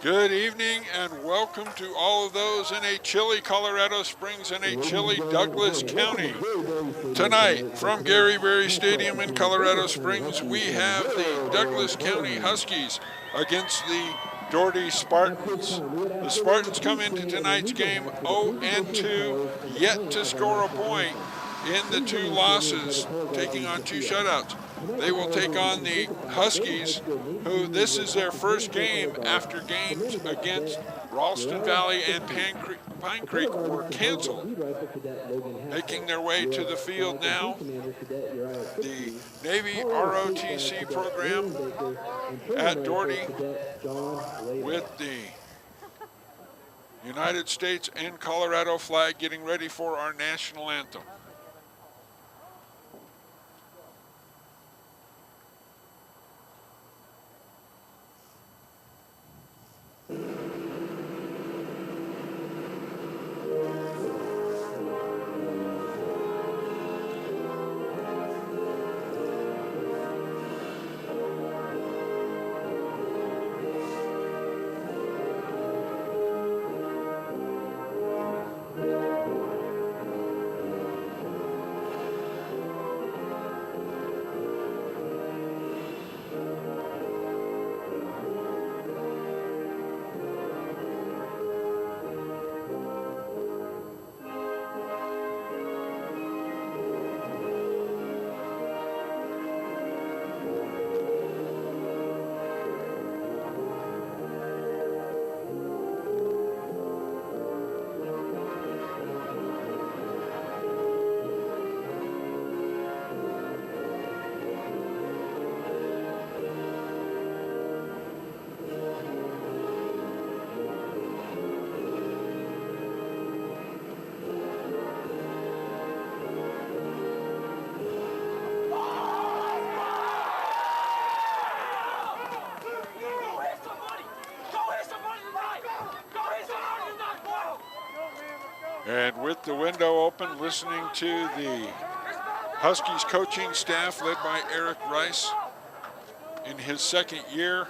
Good evening and welcome to all of those in a chilly Colorado Springs and a chilly Douglas County. Tonight from Gary Berry Stadium in Colorado Springs, we have the Douglas County Huskies against the Doherty Spartans. The Spartans come into tonight's game 0-2, yet to score a point in the two losses, taking on two shutouts. They will take on the Huskies, who this is their first game after games against Ralston Valley and Pine Creek were canceled. Making their way to the field now, the Navy ROTC program at Doherty with the United States and Colorado flag getting ready for our national anthem. And with the window open, listening to the Huskies coaching staff led by Eric Rice in his second year.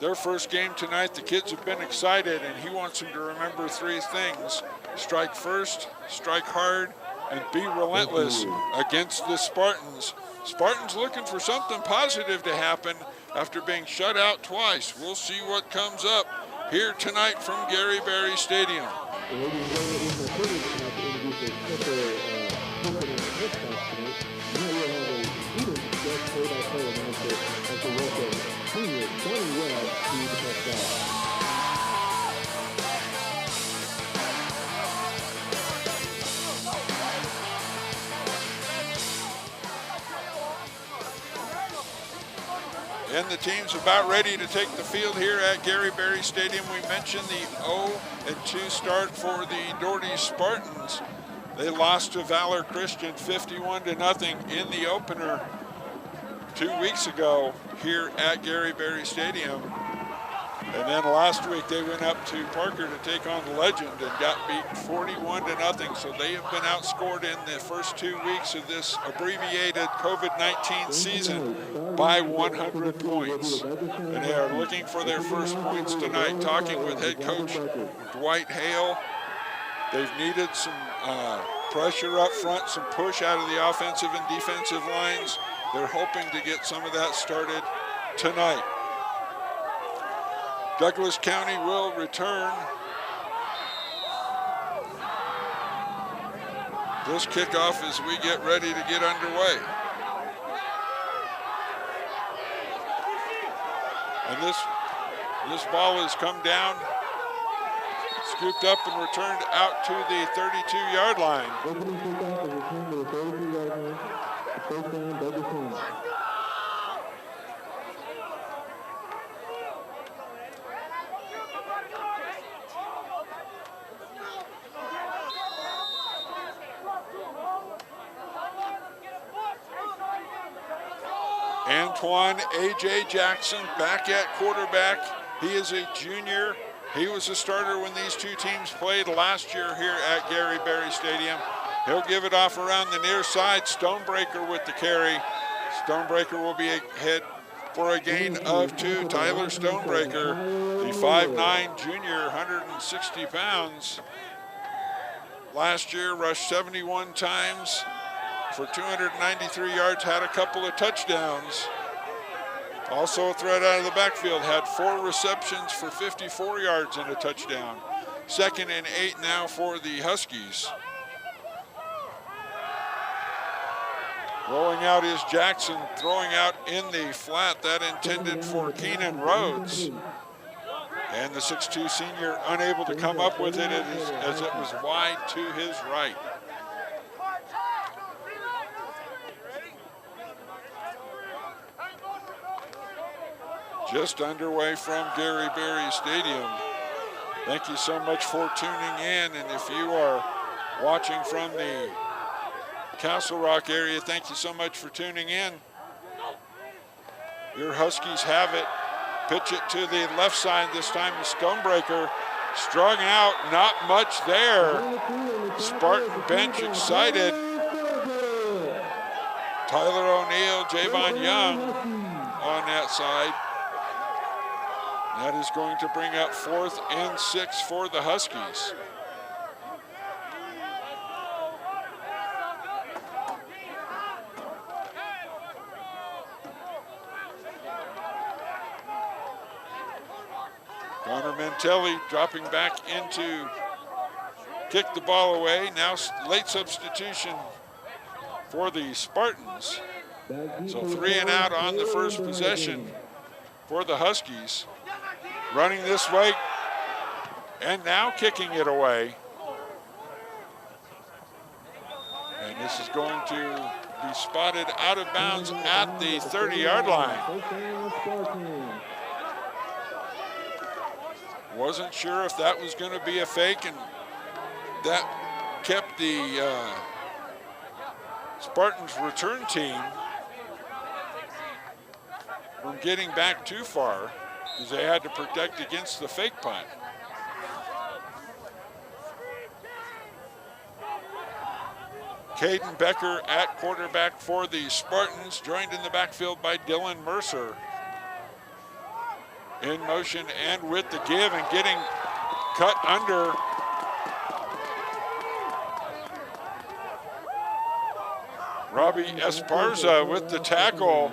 Their first game tonight, the kids have been excited, and he wants them to remember three things: strike first, strike hard, and be relentless against the Spartans. Spartans looking for something positive to happen after being shut out twice. We'll see what comes up here tonight from Gary Berry Stadium. And the team's about ready to take the field here at Gary Berry Stadium. We mentioned the 0-2 start for the Doherty Spartans. They lost to Valor Christian 51-0 in the opener 2 weeks ago here at Gary Berry Stadium. And then last week they went up to Parker to take on Legend and got beaten 41-0. So they have been outscored in the first 2 weeks of this abbreviated COVID-19 season by 100 points. And they are looking for their first points tonight. Talking with head coach Dwight Hale, they've needed some pressure up front, some push out of the offensive and defensive lines. They're hoping to get some of that started tonight. Douglas County will return this kickoff as we get ready to get underway. And this ball has come down, scooped up and returned out to the 32-yard line. Antoine A.J. Jackson back at quarterback. He is a junior. He was a starter when these two teams played last year here at Gary Berry Stadium. He'll give it off around the near side. Stonebreaker with the carry. Stonebreaker will be ahead for a gain of 2. Tyler Stonebreaker, the 5'9" junior, 160 pounds. Last year rushed 71 times for 293 yards, had a couple of touchdowns. Also a threat out of the backfield, had 4 receptions for 54 yards and a touchdown. 2nd and 8 now for the Huskies. Rolling out is Jackson, throwing out in the flat, that intended for Keenan Rhodes. And the 6'2" senior unable to come up with it as it was wide to his right. Just underway from Gary Berry Stadium. Thank you so much for tuning in, and if you are watching from the Castle Rock area, thank you so much for tuning in. Your Huskies have it. Pitch it to the left side this time. The Stonebreaker strung out, not much there. Spartan bench excited. Tyler O'Neill, Javon Young on that side. That is going to bring up 4th and 6 for the Huskies. Connor Mantelli dropping back into kick the ball away. Now late substitution for the Spartans. So 3 and out on the first possession for the Huskies. Running this way and now kicking it away. And this is going to be spotted out of bounds at the 30-yard line. Wasn't sure if that was going to be a fake, and that kept the Spartans return team from getting back too far, because they had to protect against the fake punt. Caden Becker at quarterback for the Spartans, joined in the backfield by Dylan Mercer. In motion and with the give and getting cut under. Robbie Esparza with the tackle.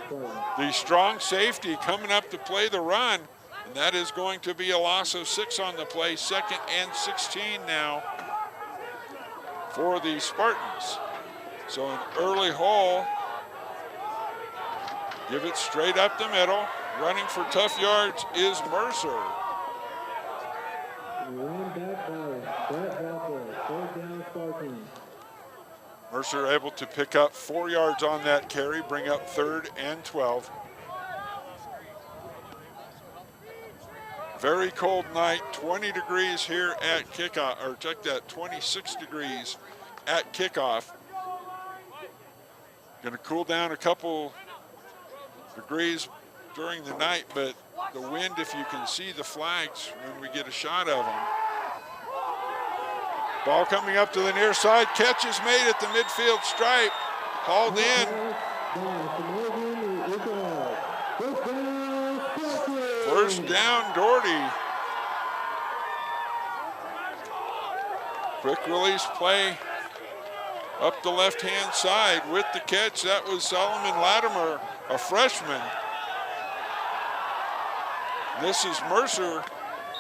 The strong safety coming up to play the run. And that is going to be a loss of 6 on the play. 2nd and 16 now for the Spartans. So an early hole. Give it straight up the middle. Running for tough yards is Mercer. Mercer able to pick up 4 yards on that carry, bring up 3rd and 12. Very cold night, 20 degrees here at kickoff, or check that, 26 degrees at kickoff. Gonna cool down a couple degrees during the night, but the wind, if you can see the flags when we get a shot of them. Ball coming up to the near side, catch is made at the midfield stripe, hauled in. First down, Doherty. Quick release play up the left-hand side with the catch. That was Solomon Latimer, a freshman. This is Mercer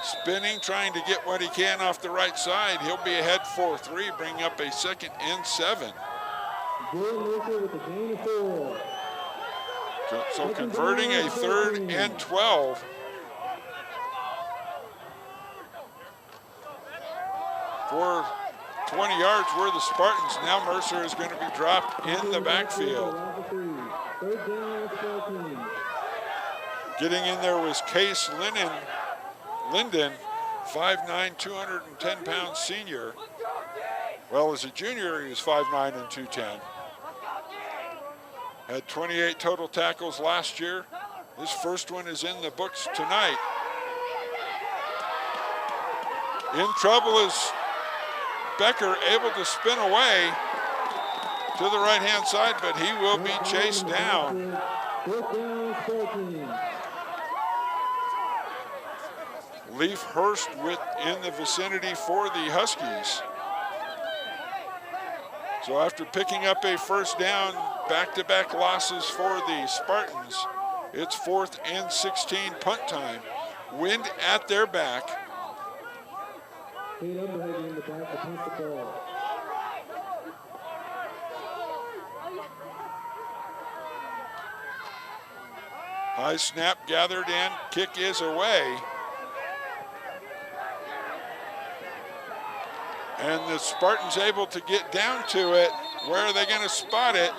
spinning, trying to get what he can off the right side. He'll be ahead 4-3, bringing up a 2nd and 7. So converting a 3rd and 12. For 20 yards were the Spartans. Now Mercer is going to be dropped in the backfield. Getting in there was Case Linden, 5'9", 210-pound senior. Well, as a junior, he was 5'9" and 210. Had 28 total tackles last year. His first one is in the books tonight. In trouble is Becker, able to spin away to the right-hand side, but he will be chased down. Leaf Hurst in the vicinity for the Huskies. So after picking up a first down, back-to-back losses for the Spartans, it's 4th and 16 punt time. Wind at their back. High snap gathered in, kick is away. And the Spartans able to get down to it. Where are they going to spot it?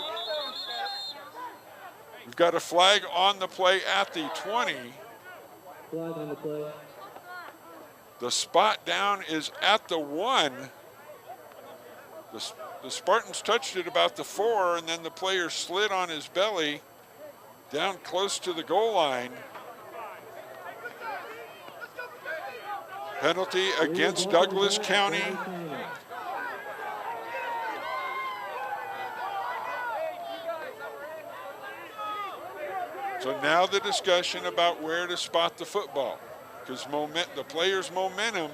We've got a flag on the play at the 20. Flag on the play. The spot down is at the 1. The Spartans touched it about the 4, and then the player slid on his belly down close to the goal line. Penalty against Douglas County. So now the discussion about where to spot the football, because the player's momentum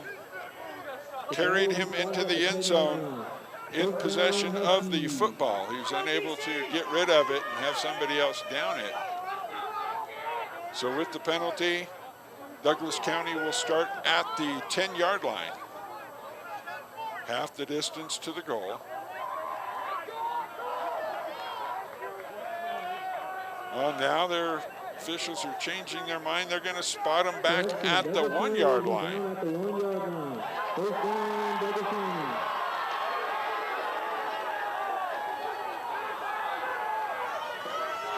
carried him into the end zone in possession of the football. He was unable to get rid of it and have somebody else down it. So with the penalty, Douglas County will start at the 10-yard line. Half the distance to the goal. Well, now their officials are changing their mind. They're going to spot them back at the 1-yard line.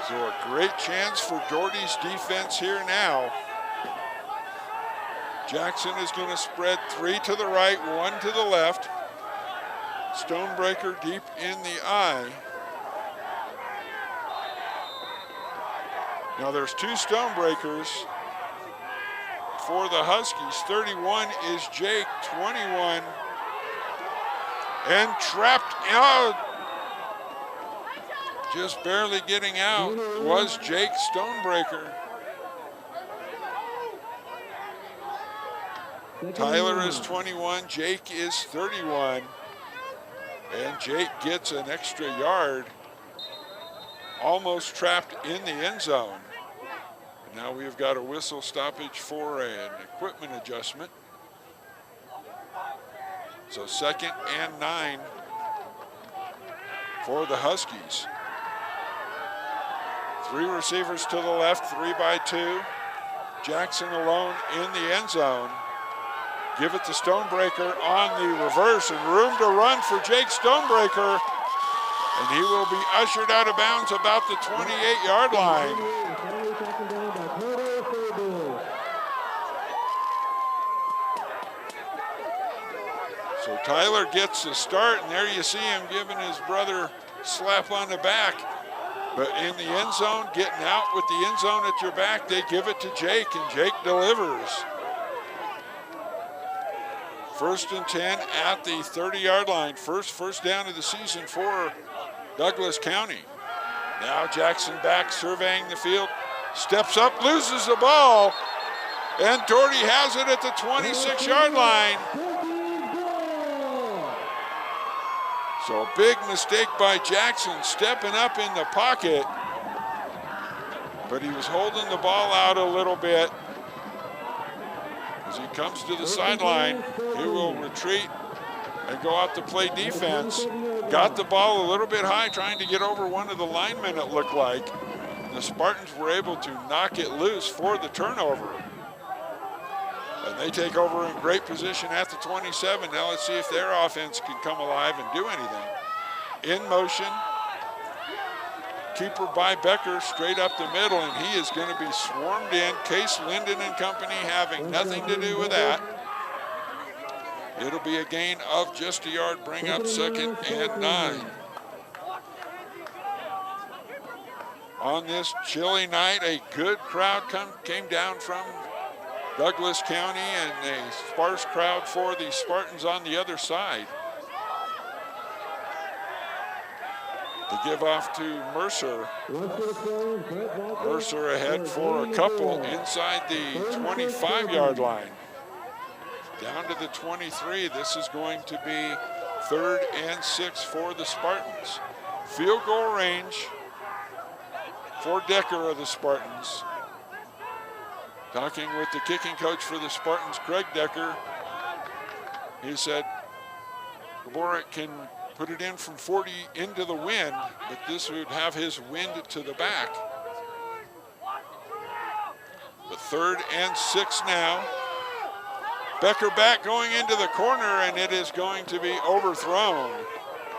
So a great chance for Doherty's defense here now. Jackson is going to spread 3 to the right, 1 to the left. Stonebreaker deep in the eye. Now there's 2 Stonebreakers for the Huskies. 31 is Jake, 21. And trapped out, just barely getting out, was Jake Stonebreaker. Tyler is 21, Jake is 31. And Jake gets an extra yard, almost trapped in the end zone. And now we've got a whistle stoppage for an equipment adjustment. So 2nd and 9 for the Huskies. 3 receivers to the left, 3 by 2. Jackson alone in the end zone. Give it to Stonebreaker on the reverse, and room to run for Jake Stonebreaker. And he will be ushered out of bounds about the 28-yard line. So Tyler gets the start, and there you see him giving his brother a slap on the back. But in the end zone, getting out with the end zone at your back, they give it to Jake, and Jake delivers. 1st and 10 at the 30-yard line. First down of the season for Douglas County. Now Jackson back surveying the field, steps up, loses the ball, and Doherty has it at the 26-yard line. So big mistake by Jackson, stepping up in the pocket, but he was holding the ball out a little bit. As he comes to the sideline, he will retreat and go out to play defense. Got the ball a little bit high, trying to get over one of the linemen, it looked like. The Spartans were able to knock it loose for the turnover. And they take over in great position at the 27. Now let's see if their offense can come alive and do anything. In motion. Keeper by Becker, straight up the middle, and he is going to be swarmed in. Case Linden and company having nothing to do with that. It'll be a gain of just a yard, bring up 2nd and 9. On this chilly night, a good crowd came down from Douglas County, and a sparse crowd for the Spartans on the other side. to give off to Mercer. Mercer ahead for a couple inside the 25-yard line. Down to the 23. This is going to be 3rd and 6 for the Spartans. Field goal range for Decker of the Spartans. Talking with the kicking coach for the Spartans, Craig Decker, he said Gaborik can put it in from 40 into the wind, but this would have his wind to the back. But 3rd and 6 now. Becker back going into the corner, and it is going to be overthrown.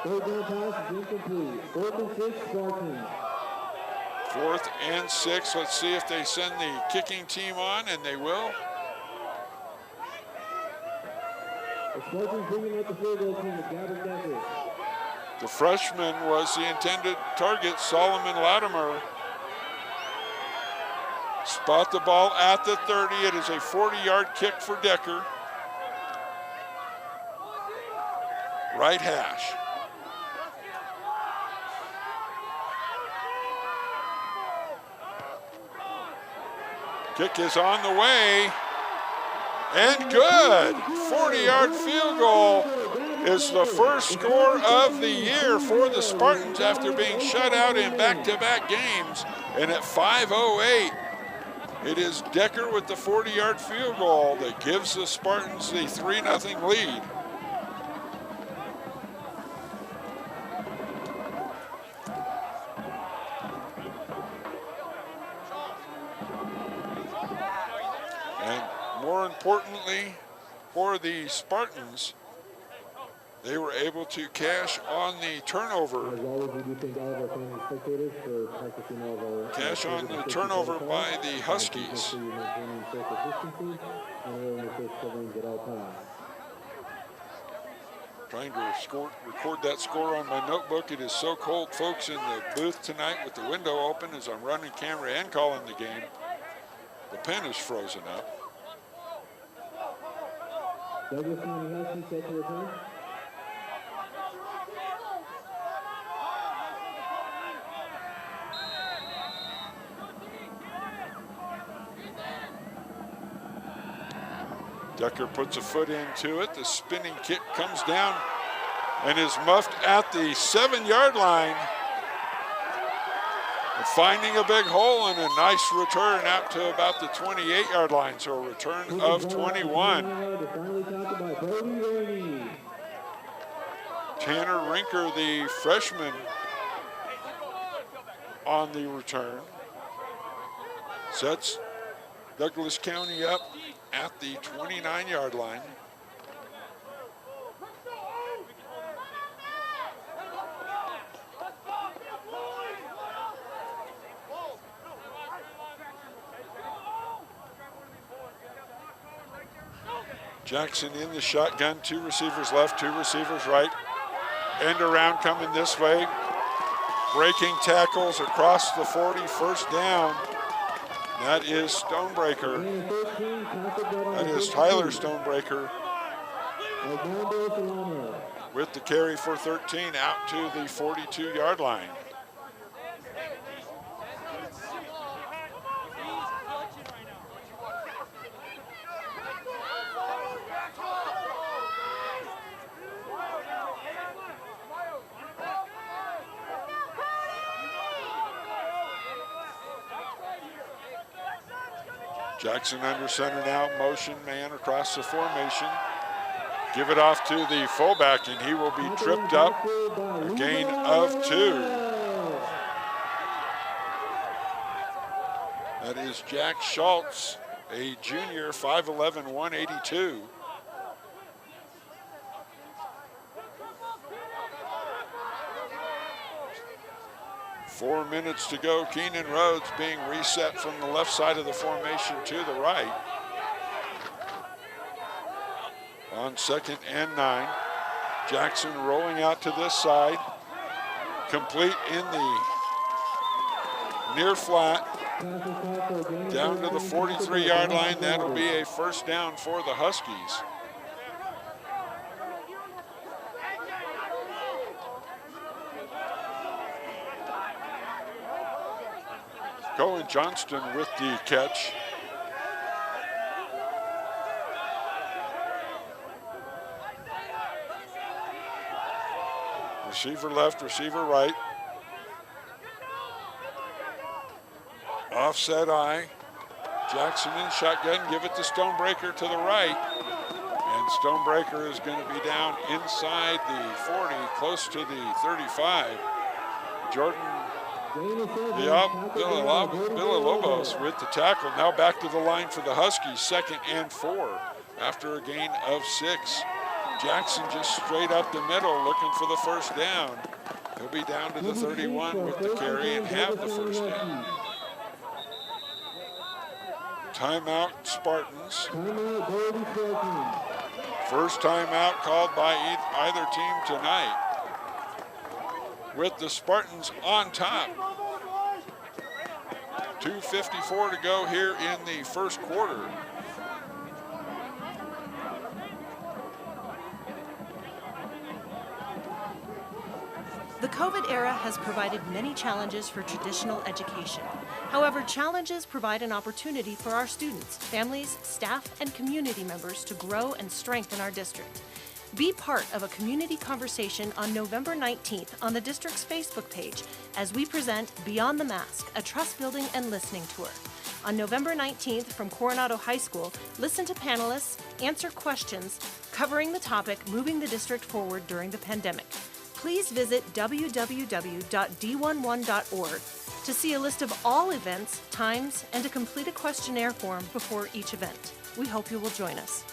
3rd down pass is incomplete. 4th and 6, Spartans. 4th and 6. Let's see if they send the kicking team on, and they will. The Spartans bringing up the field goal team with Gavin Decker. The freshman was the intended target, Solomon Latimer. Spot the ball at the 30. It is a 40-yard kick for Decker. Right hash. Kick is on the way. And good. 40-yard field goal is the first score of the year for the Spartans after being shut out in back-to-back games. And at 5:08, it is Decker with the 40-yard field goal that gives the Spartans the 3-0 lead. And more importantly, for the Spartans, they were able to cash on the turnover. As always, we do thank all of our fans and spectators for practicing all of our Cash on the turnover by the Huskies. Trying to record that score on my notebook. It is so cold, folks, in the booth tonight with the window open as I'm running camera and calling the game. The pen is frozen up. Douglas County Huskies set to return. Decker puts a foot into it. The spinning kick comes down and is muffed at the 7-yard line. And finding a big hole and a nice return out to about the 28-yard line. So a return of 21. Tanner Rinker, the freshman, on the return. Sets Douglas County up at the 29-yard line. Jackson in the shotgun, 2 receivers left, 2 receivers right. End around coming this way. Breaking tackles across the 40, 1st down. That is Stonebreaker. That is Tyler Stonebreaker with the carry for 13 out to the 42-yard line. Jackson under center now, motion man across the formation. Give it off to the fullback, and he will be tripped up. A gain of 2. That is Jack Schultz, a junior, 5'11", 182. Four minutes to go. Keenan Rhodes being reset from the left side of the formation to the right. On 2nd and 9. Jackson rolling out to this side. Complete in the near flat. Down to the 43-yard line. That'll be a 1st down for the Huskies. Cohen Johnston with the catch. Receiver left, receiver right. Offset eye. Jackson in shotgun, give it to Stonebreaker to the right. And Stonebreaker is going to be down inside the 40, close to the 35. Jordan Villalobos with the tackle. Now back to the line for the Huskies, 2nd and 4 after a gain of 6. Jackson just straight up the middle looking for the first down. He'll be down to the 31 with the carry and have the first down. Timeout Spartans. First timeout called by either team tonight. With the Spartans on top. 2:54 to go here in the first quarter. The COVID era has provided many challenges for traditional education. However, challenges provide an opportunity for our students, families, staff, and community members to grow and strengthen our district. Be part of a community conversation on November 19th on the district's Facebook page as we present Beyond the Mask, a trust building and listening tour. On November 19th from Coronado High School, listen to panelists, answer questions covering the topic moving the district forward during the pandemic. Please visit www.d11.org to see a list of all events, times, and to complete a questionnaire form before each event. We hope you will join us.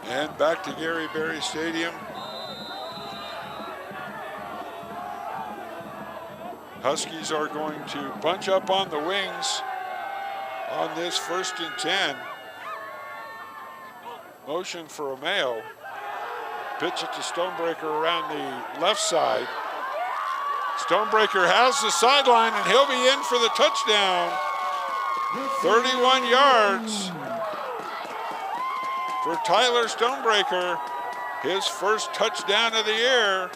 And back to Gary Berry Stadium. Huskies are going to bunch up on the wings on this 1st and 10. Motion for Romeo. Pitch it to Stonebreaker around the left side. Stonebreaker has the sideline and he'll be in for the touchdown. 31 yards for Tyler Stonebreaker. His first touchdown of the year.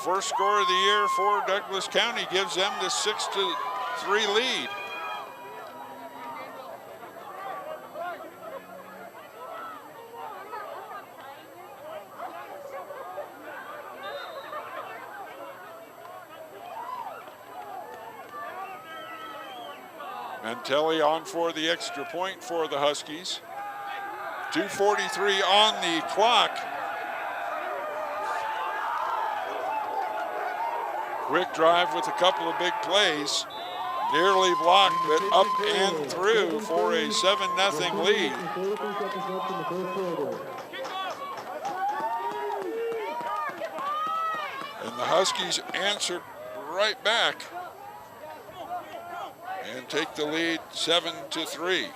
First score of the year for Douglas County gives them the 6-3 lead. Mantelli on for the extra point for the Huskies. 2:43 on the clock. Quick drive with a couple of big plays. Nearly blocked, but up and through for a 7-0 lead. And the Huskies answer right back and take the lead 7-3.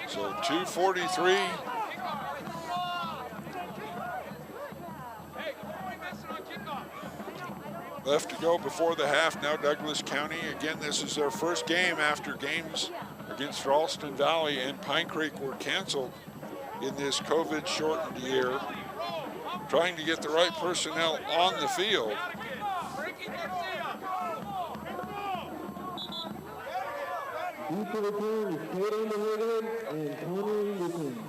So 2:43. Left to go before the half. Now Douglas County. Again, this is their first game after games against Ralston Valley and Pine Creek were canceled in this COVID-shortened year. Trying to get the right personnel on the field. Each of the team is Kate Underwood and Connor Anderson.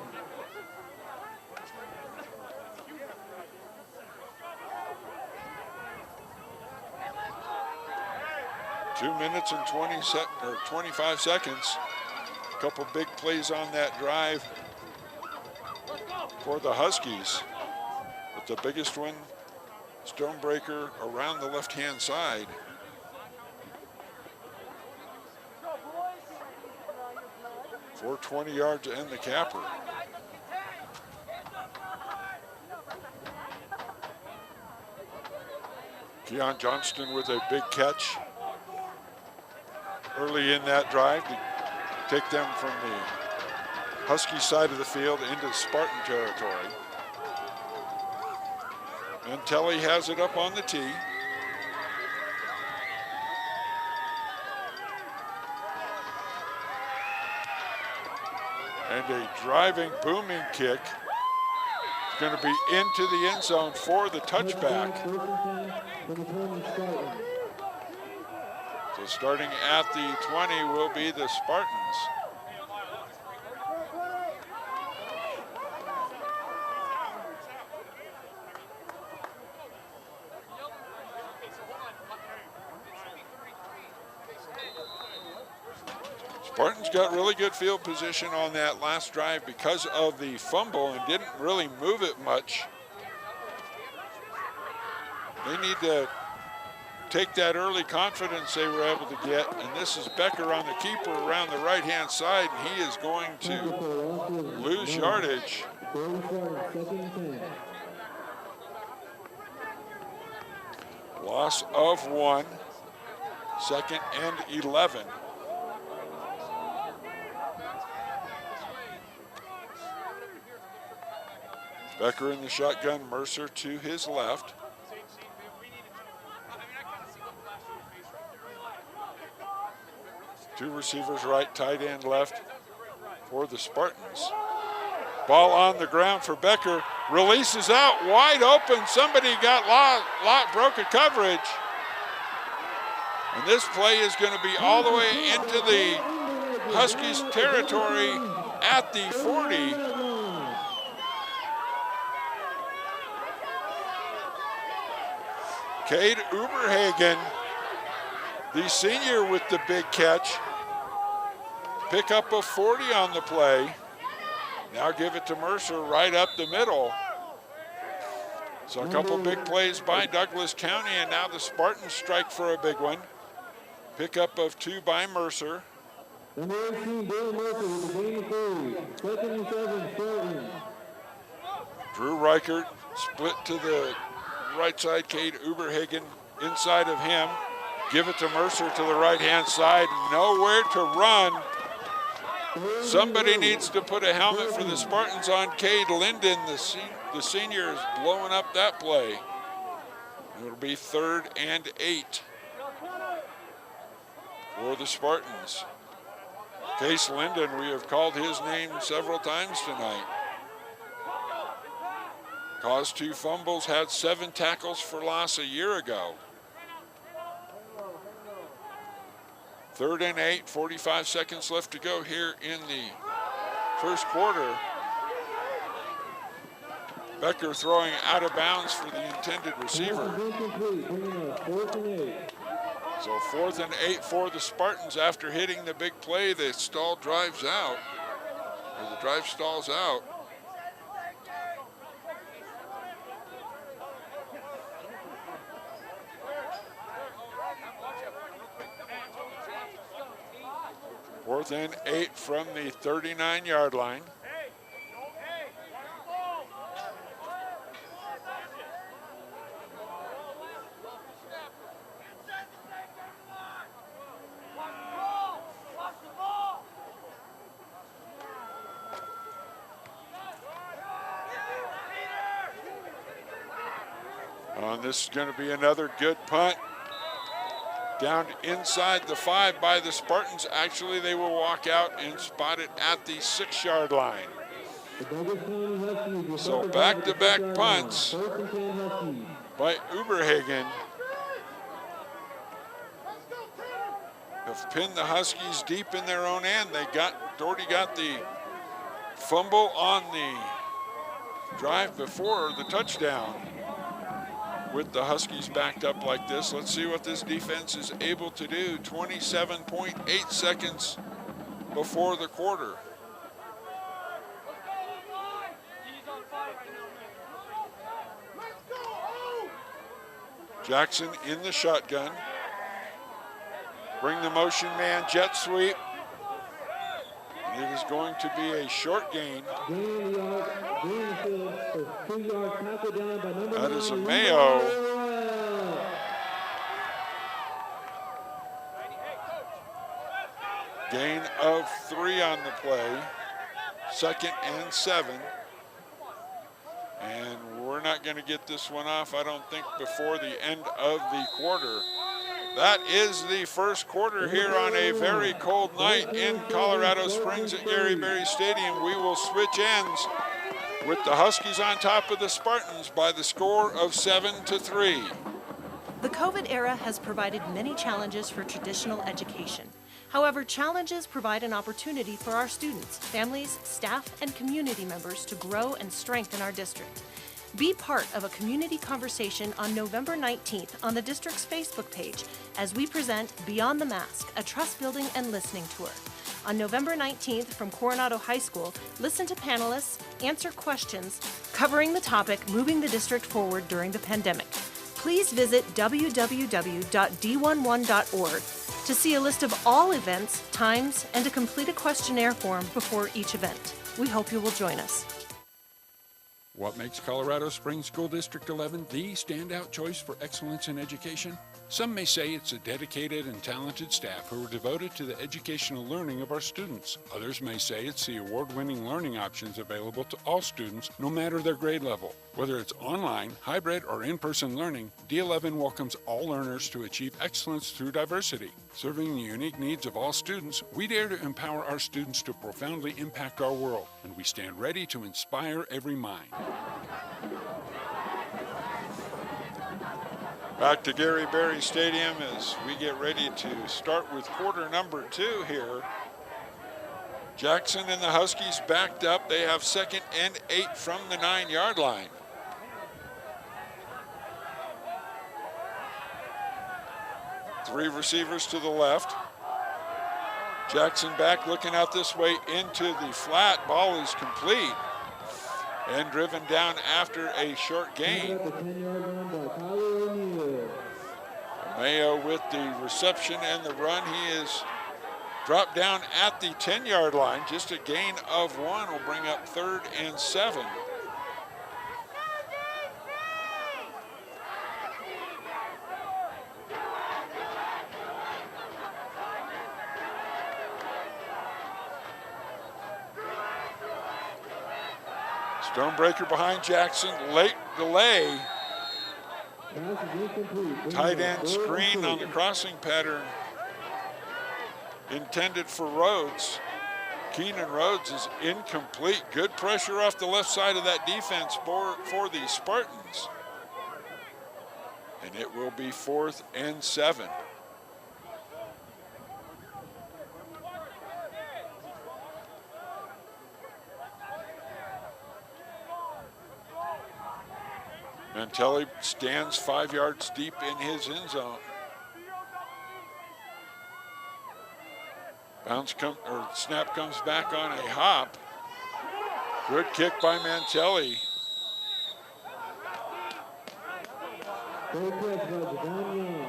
Two minutes and 25 seconds. A couple big plays on that drive for the Huskies. But the biggest one, Stonebreaker around the left-hand side. for 20 yards and the capper. Keon Johnston with a big catch early in that drive to take them from the Husky side of the field into Spartan territory. And Telly has it up on the tee. And a driving, booming kick. It's going to be into the end zone for the touchback. So starting at the 20 will be the Spartans. Spartans got really good field position on that last drive because of the fumble and didn't really move it much. They need to take that early confidence they were able to get, and this is Becker on the keeper around the right-hand side, and he is going to lose yardage. Loss of 1, 2nd and 11. Becker in the shotgun, Mercer to his left. Two receivers right, tight end left for the Spartans. Ball on the ground for Becker. Releases out, wide open. Somebody got broke a coverage. And this play is going to be all the way into the Huskies territory at the 40. Cade Uberhagen, the senior with the big catch. Pick up a 40 on the play. Now give it to Mercer right up the middle. So a couple big plays by Douglas County, and now the Spartans strike for a big one. Pickup of 2 by Mercer. Number 18, Dale Mercer with the game of 3. 2nd and 7, Spartans. Drew Reichert split to the right side, Cade Uberhagen inside of him. Give it to Mercer to the right-hand side. Nowhere to run. Somebody needs to put a helmet for the Spartans on Cade Linden. The senior is blowing up that play. It'll be 3rd and 8 for the Spartans. Case Linden, we have called his name several times tonight. Caused 2 fumbles, had 7 tackles for loss a year ago. 3rd and 8, 45 seconds left to go here in the first quarter. Becker throwing out of bounds for the intended receiver. So 4th and 8 for the Spartans after hitting the big play. The stall drives out, or the drive stalls out. Fourth and 8 from the 39-yard line. This is going to be another good punt. Down inside the 5 by the Spartans. Actually, they will walk out and spot it at the 6-yard line. So back-to-back punts by Uberhagen have pinned the Huskies deep in their own end. Doherty got the fumble on the drive before the touchdown. With the Huskies backed up like this, let's see what this defense is able to do. 27.8 seconds before the quarter. Jackson in the shotgun. Bring the motion man jet sweep. And it is going to be a short gain. That is a Mayo. Gain of 3 on the play. 2nd and 7. And we're not going to get this one off, I don't think, before the end of the quarter. That is the first quarter here on a very cold night in Colorado Springs at Gary Berry Stadium. We will switch ends with the Huskies on top of the Spartans by the score of 7-3. The COVID era has provided many challenges for traditional education. However, challenges provide an opportunity for our students, families, staff, and community members to grow and strengthen our district. Be part of a community conversation on November 19th on the district's Facebook page as we present Beyond the Mask, a trust-building and listening tour. On November 19th from Coronado High School, listen to panelists, answer questions covering the topic moving the district forward during the pandemic. Please visit www.d11.org to see a list of all events, times, and to complete a questionnaire form before each event. We hope you will join us. What makes Colorado Springs School District 11 the standout choice for excellence in education? Some may say it's a dedicated and talented staff who are devoted to the educational learning of our students. Others may say it's the award-winning learning options available to all students, no matter their grade level. Whether it's online, hybrid, or in-person learning, D11 welcomes all learners to achieve excellence through diversity. Serving the unique needs of all students, we dare to empower our students to profoundly impact our world, and we stand ready to inspire every mind. Back to Gary Berry Stadium as we get ready to start with quarter number 2 here. Jackson and the Huskies backed up. They have 2nd and 8 from the 9-yard line. Three receivers to the left. Jackson back looking out this way into the flat. Ball is complete and driven down after a short gain. Mayo with the reception and the run. He is dropped down at the 10-yard line. Just a gain of 1 will bring up 3rd and 7. Stonebreaker behind Jackson, late delay. Tight end screen on the crossing pattern intended for Rhodes. Keenan Rhodes is incomplete. Good pressure off the left side of that defense for the Spartans. And it will be 4th and 7. Mantelli stands 5 yards deep in his end zone. Snap comes back on a hop. Good kick by Mantelli.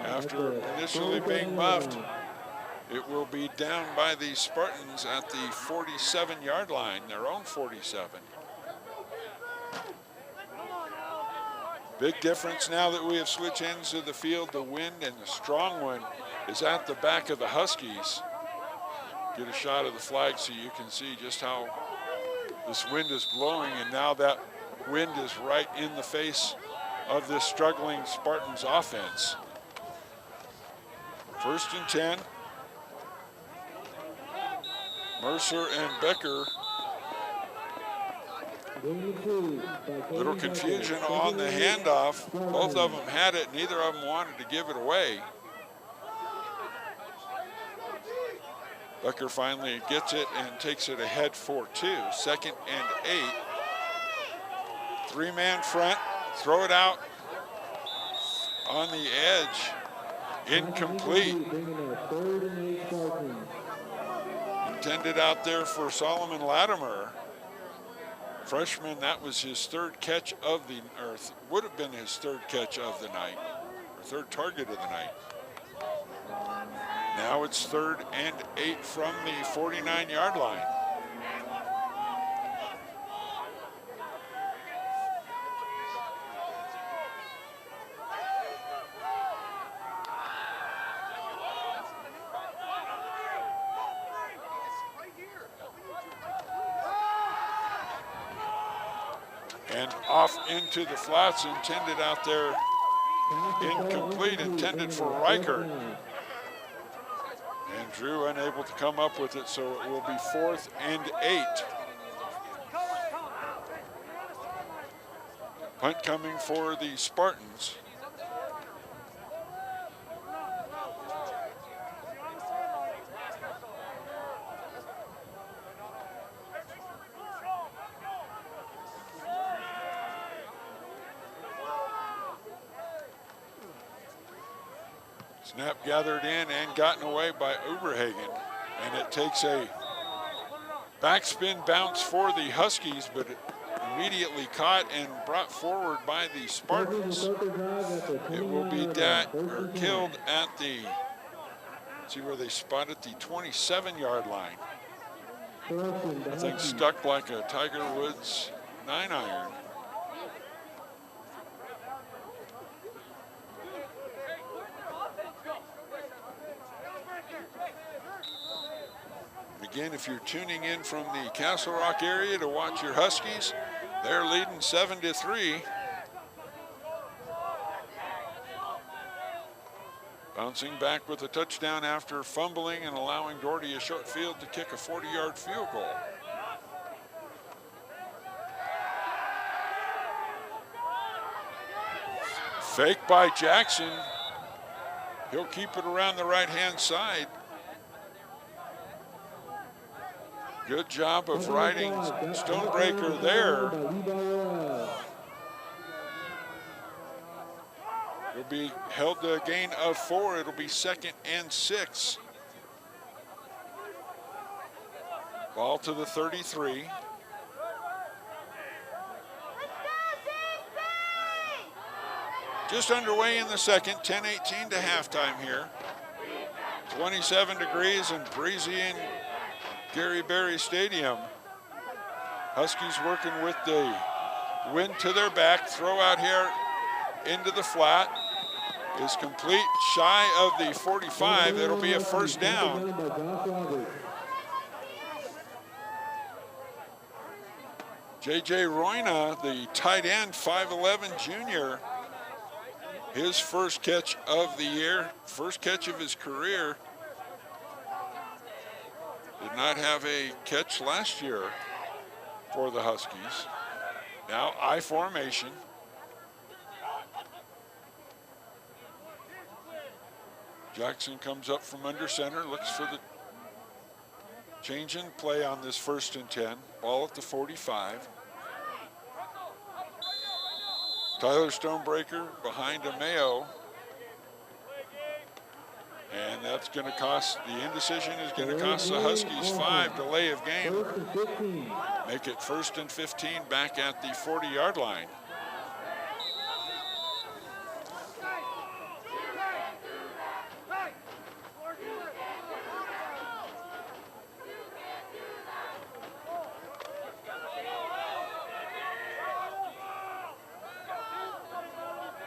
After initially being muffed, it will be down by the Spartans at the 47-yard line, their own 47. Big difference now that we have switched ends of the field. The wind and the strong one is at the back of the Huskies. Get a shot of the flag so you can see just how this wind is blowing, and now that wind is right in the face of this struggling Spartans offense. 1st and 10. Mercer and Becker. Little confusion on the handoff. Both of them had it. Neither of them wanted to give it away. Becker finally gets it and takes it ahead for 2. 2nd and 8. 3-man front. Throw it out on the edge. Incomplete. Intended out there for Solomon Latimer. Freshman, that was his 3rd catch of the, or would have been his 3rd catch of the night, or 3rd target of the night. Now it's 3rd and 8 from the 49-yard line. And off into the flats, intended out there, incomplete, intended for Reichert. And Drew unable to come up with it, so it will be 4th and 8. Punt coming for the Spartans. Snap gathered in and gotten away by Uberhagen. And it takes a backspin bounce for the Huskies, but immediately caught and brought forward by the Spartans. It will be killed at the, see where they spotted the 27-yard line. I think stuck like a Tiger Woods 9-iron. Again, if you're tuning in from the Castle Rock area to watch your Huskies, they're leading 7-3. Bouncing back with a touchdown after fumbling and allowing Doherty a short field to kick a 40-yard field goal. Fake by Jackson. He'll keep it around the right-hand side. Good job of riding Stonebreaker there. It'll be held to a gain of 4. It'll be 2nd and 6. Ball to the 33. Just underway in the second, 10:18 to halftime here. 27 degrees and breezy in Gary Berry Stadium. Huskies working with the wind to their back. Throw out here into the flat is complete, shy of the 45. It'll be a first down. J.J. Royna, the tight end, 5'11" junior, his first catch of the year, first catch of his career. Did not have a catch last year for the Huskies. Now I formation. Jackson comes up from under center, looks for the change in play on this 1st and 10. Ball at the 45. Tyler Stonebreaker behind Ameo. And that's going to cost, the indecision is going to cost the Huskies 5, delay of game. Make it 1st and 15 back at the 40-yard line.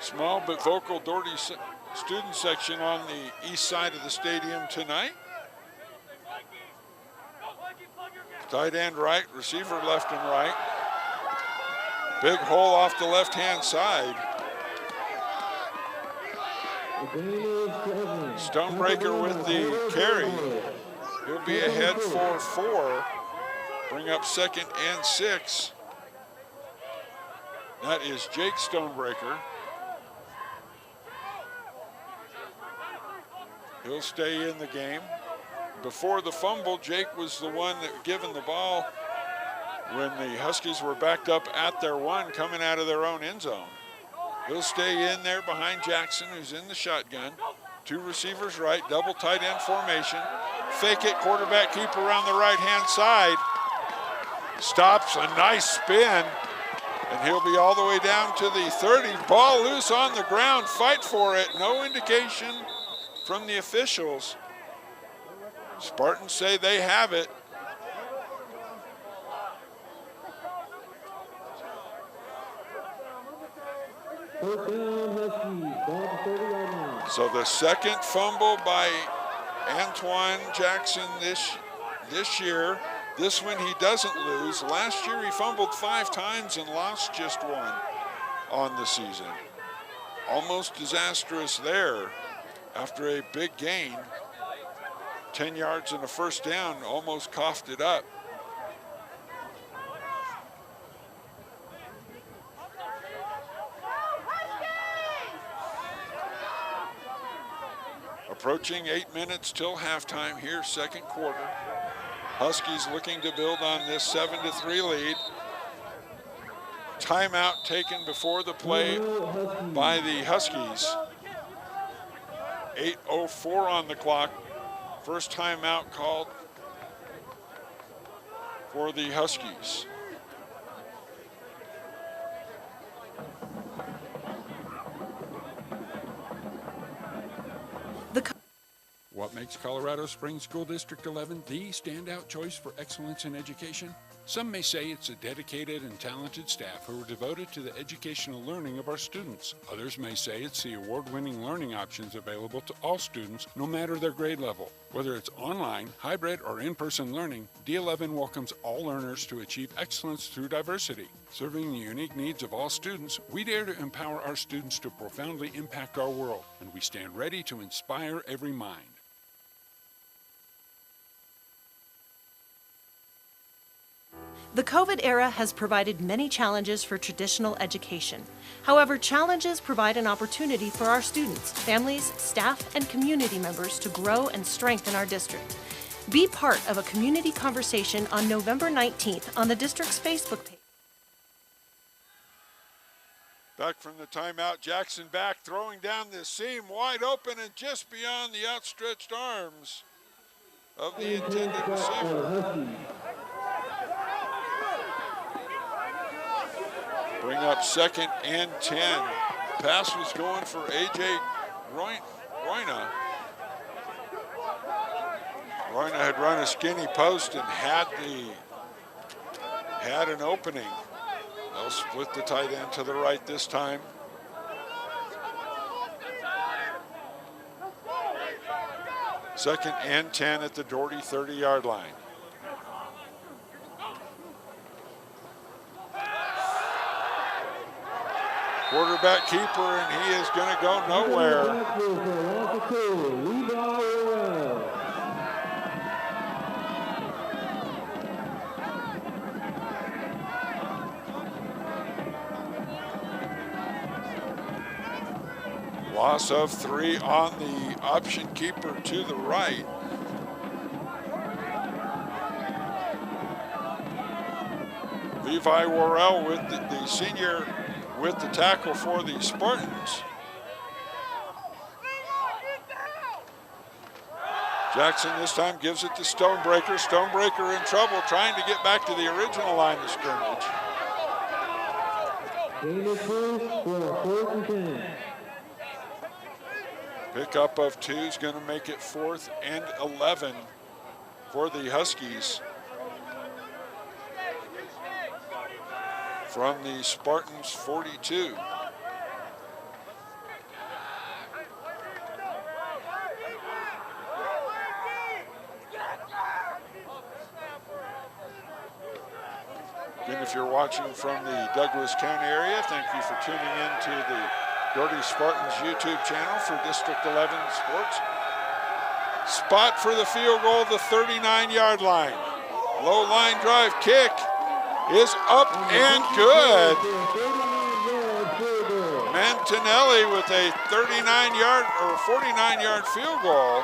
Small but vocal Doherty student section on the east side of the stadium tonight. Tight end right, receiver left and right. Big hole off the left-hand side. Stonebreaker with the carry. He'll be ahead for 4. Bring up 2nd and 6. That is Jake Stonebreaker. He'll stay in the game. Before the fumble, Jake was the one that given the ball when the Huskies were backed up at their 1 coming out of their own end zone. He'll stay in there behind Jackson, who's in the shotgun. 2 receivers right, double tight end formation. Fake it, quarterback keep around the right-hand side. Stops, a nice spin, and he'll be all the way down to the 30. Ball loose on the ground, fight for it. No indication from the officials. Spartans say they have it. So the second fumble by Antoine Jackson this year. This one he doesn't lose. Last year he fumbled 5 times and lost just 1 on the season. Almost disastrous there after a big gain. 10 yards and a first down, almost coughed it up. Approaching 8 minutes till halftime here, second quarter. Huskies looking to build on this 7-3 lead. Timeout taken before the play by the Huskies. 8:04 on the clock. First timeout called for the Huskies. What makes Colorado Springs School District 11 the standout choice for excellence in education? Some may say it's a dedicated and talented staff who are devoted to the educational learning of our students. Others may say it's the award-winning learning options available to all students, no matter their grade level. Whether it's online, hybrid, or in-person learning, D11 welcomes all learners to achieve excellence through diversity. Serving the unique needs of all students, we dare to empower our students to profoundly impact our world, and we stand ready to inspire every mind. The COVID era has provided many challenges for traditional education. However, challenges provide an opportunity for our students, families, staff, and community members to grow and strengthen our district. Be part of a community conversation on November 19th on the district's Facebook page. Back from the timeout, Jackson back, throwing down this seam wide open and just beyond the outstretched arms of the intended receiver. Bring up 2nd and 10. Pass was going for A.J. Royna. Royna had run a skinny post and had an opening. They'll split the tight end to the right this time. Second and 10 at the Doherty 30-yard line. Quarterback keeper, and he is going to go nowhere. Loss of 3 on the option keeper to the right. Levi Worrell with the senior with the tackle for the Spartans. Jackson this time gives it to Stonebreaker. Stonebreaker in trouble, trying to get back to the original line of scrimmage. Pickup of 2 is going to make it 4th and 11 for the Huskies. From the Spartans 42. Again, if you're watching from the Douglas County area, thank you for tuning in to the Doherty Spartans YouTube channel for District 11 Sports. Spot for the field goal, the 39-yard line. Low line drive kick is up and good. Mantinelli with a 39-yard or 49-yard field goal,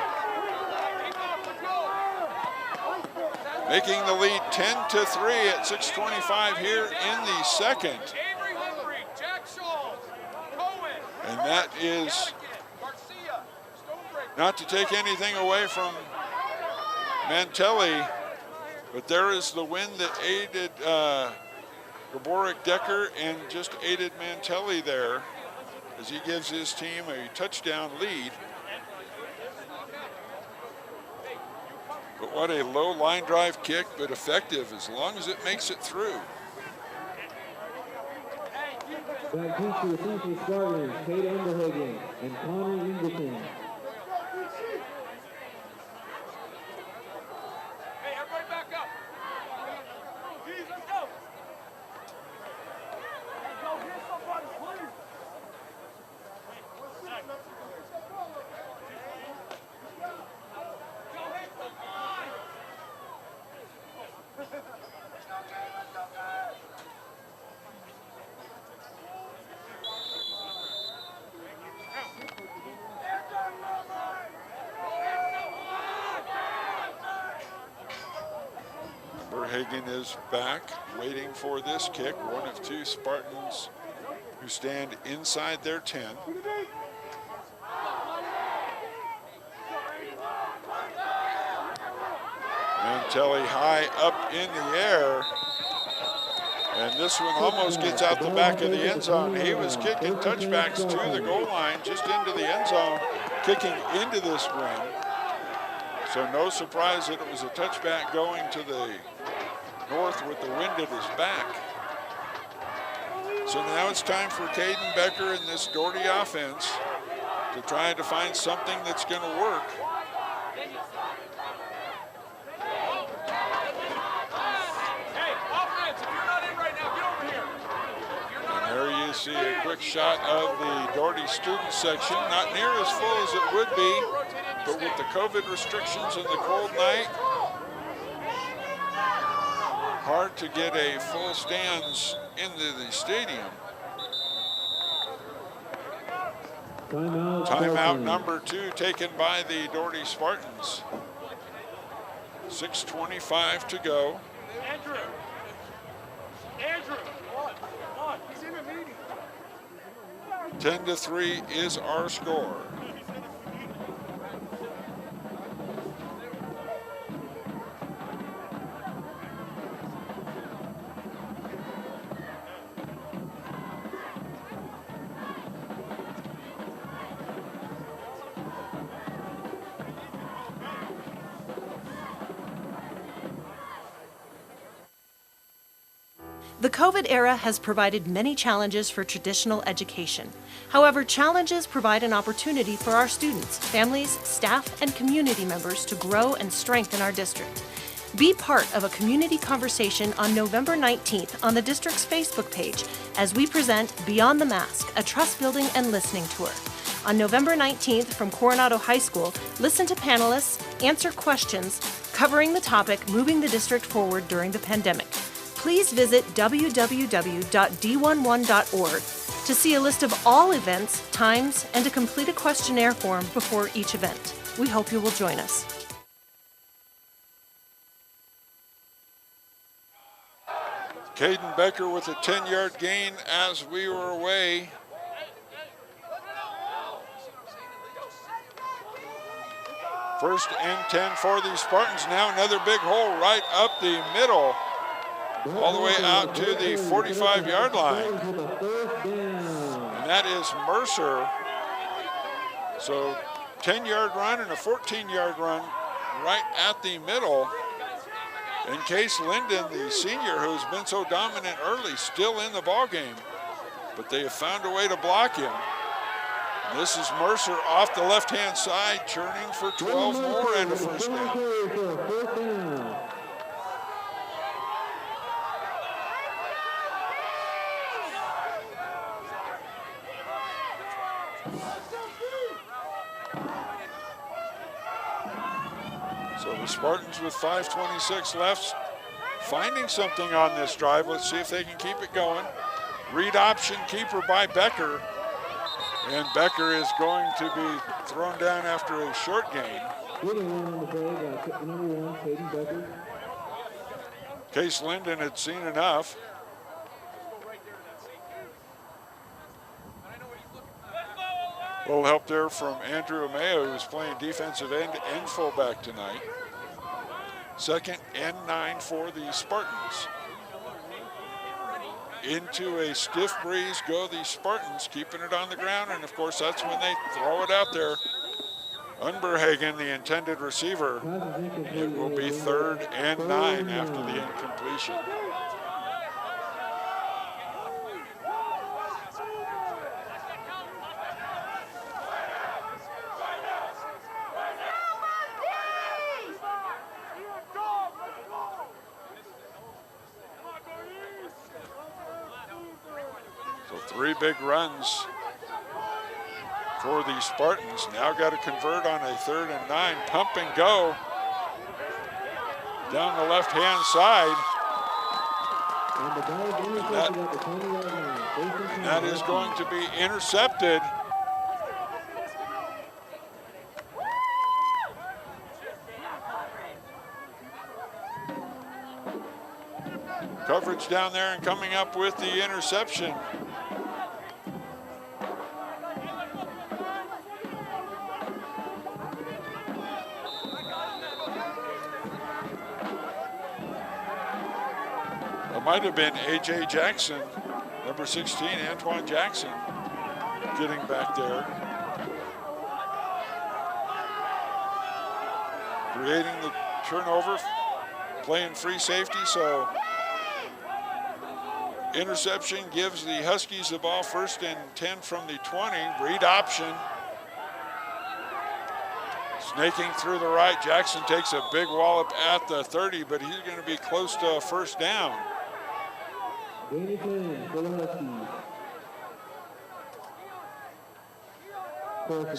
making the lead 10-3 at 6:25 here in the second. And that is not to take anything away from Mantelli, but there is the wind that aided Gaborik Decker and just aided Mantelli there as he gives his team a touchdown lead. But what a low line drive kick, but effective as long as it makes it through. Back to the Central Spartans, Kate Underhagen and Connor Ingleton. Umberhagen is back, waiting for this kick. One of two Spartans who stand inside their 10. Mantelli high up in the air. And this one almost gets out the back of the end zone. He was kicking touchbacks to the goal line, just into the end zone, kicking into this ring. So no surprise that it was a touchback going to the north with the wind at his back. So now it's time for Caden Becker and this Doherty offense to try to find something that's going to work. You see a quick shot of the Doherty student section, not near as full as it would be, but with the COVID restrictions and the cold night, hard to get a full stands into the stadium. Timeout number 2 taken by the Doherty Spartans. 6:25 to go. Andrew, come on, he's in a meeting. 10-3 is our score. The COVID era has provided many challenges for traditional education. However, challenges provide an opportunity for our students, families, staff, and community members to grow and strengthen our district. Be part of a community conversation on November 19th on the district's Facebook page as we present Beyond the Mask, a trust building and listening tour. On November 19th from Coronado High School, listen to panelists, answer questions covering the topic moving the district forward during the pandemic. Please visit www.d11.org to see a list of all events, times, and to complete a questionnaire form before each event. We hope you will join us. Caden Becker with a 10-yard gain as we were away. First and 10 for the Spartans. Now another big hole right up the middle, all the way out to the 45-yard line. And that is Mercer. So 10-yard run and a 14-yard run right at the middle. And Case Linden, the senior who's been so dominant early, still in the ballgame. But they have found a way to block him. And this is Mercer off the left-hand side, churning for 12 more and a first down. So the Spartans with 5:26 left, finding something on this drive. Let's see if they can keep it going. Read option keeper by Becker. And Becker is going to be thrown down after a short gain. Case Linden had seen enough. A little help there from Andrew Ameo, who's playing defensive end and fullback tonight. 2nd and 9 for the Spartans. Into a stiff breeze go the Spartans, keeping it on the ground, and of course that's when they throw it out there. Umberhagen, the intended receiver. It will be 3rd and 9 after the incompletion. So 3 big runs for the Spartans. Now got to convert on a 3rd and 9. Pump and go down the left-hand side. And that is going to be intercepted. Coverage down there and coming up with the interception. It might have been A.J. Jackson, number 16, Antoine Jackson, getting back there. Creating the turnover, playing free safety, so interception gives the Huskies the ball, 1st and 10 from the 20. Read option. Snaking through the right, Jackson takes a big wallop at the 30, but he's going to be close to a 1st down. Gain of 10 for the Huskies.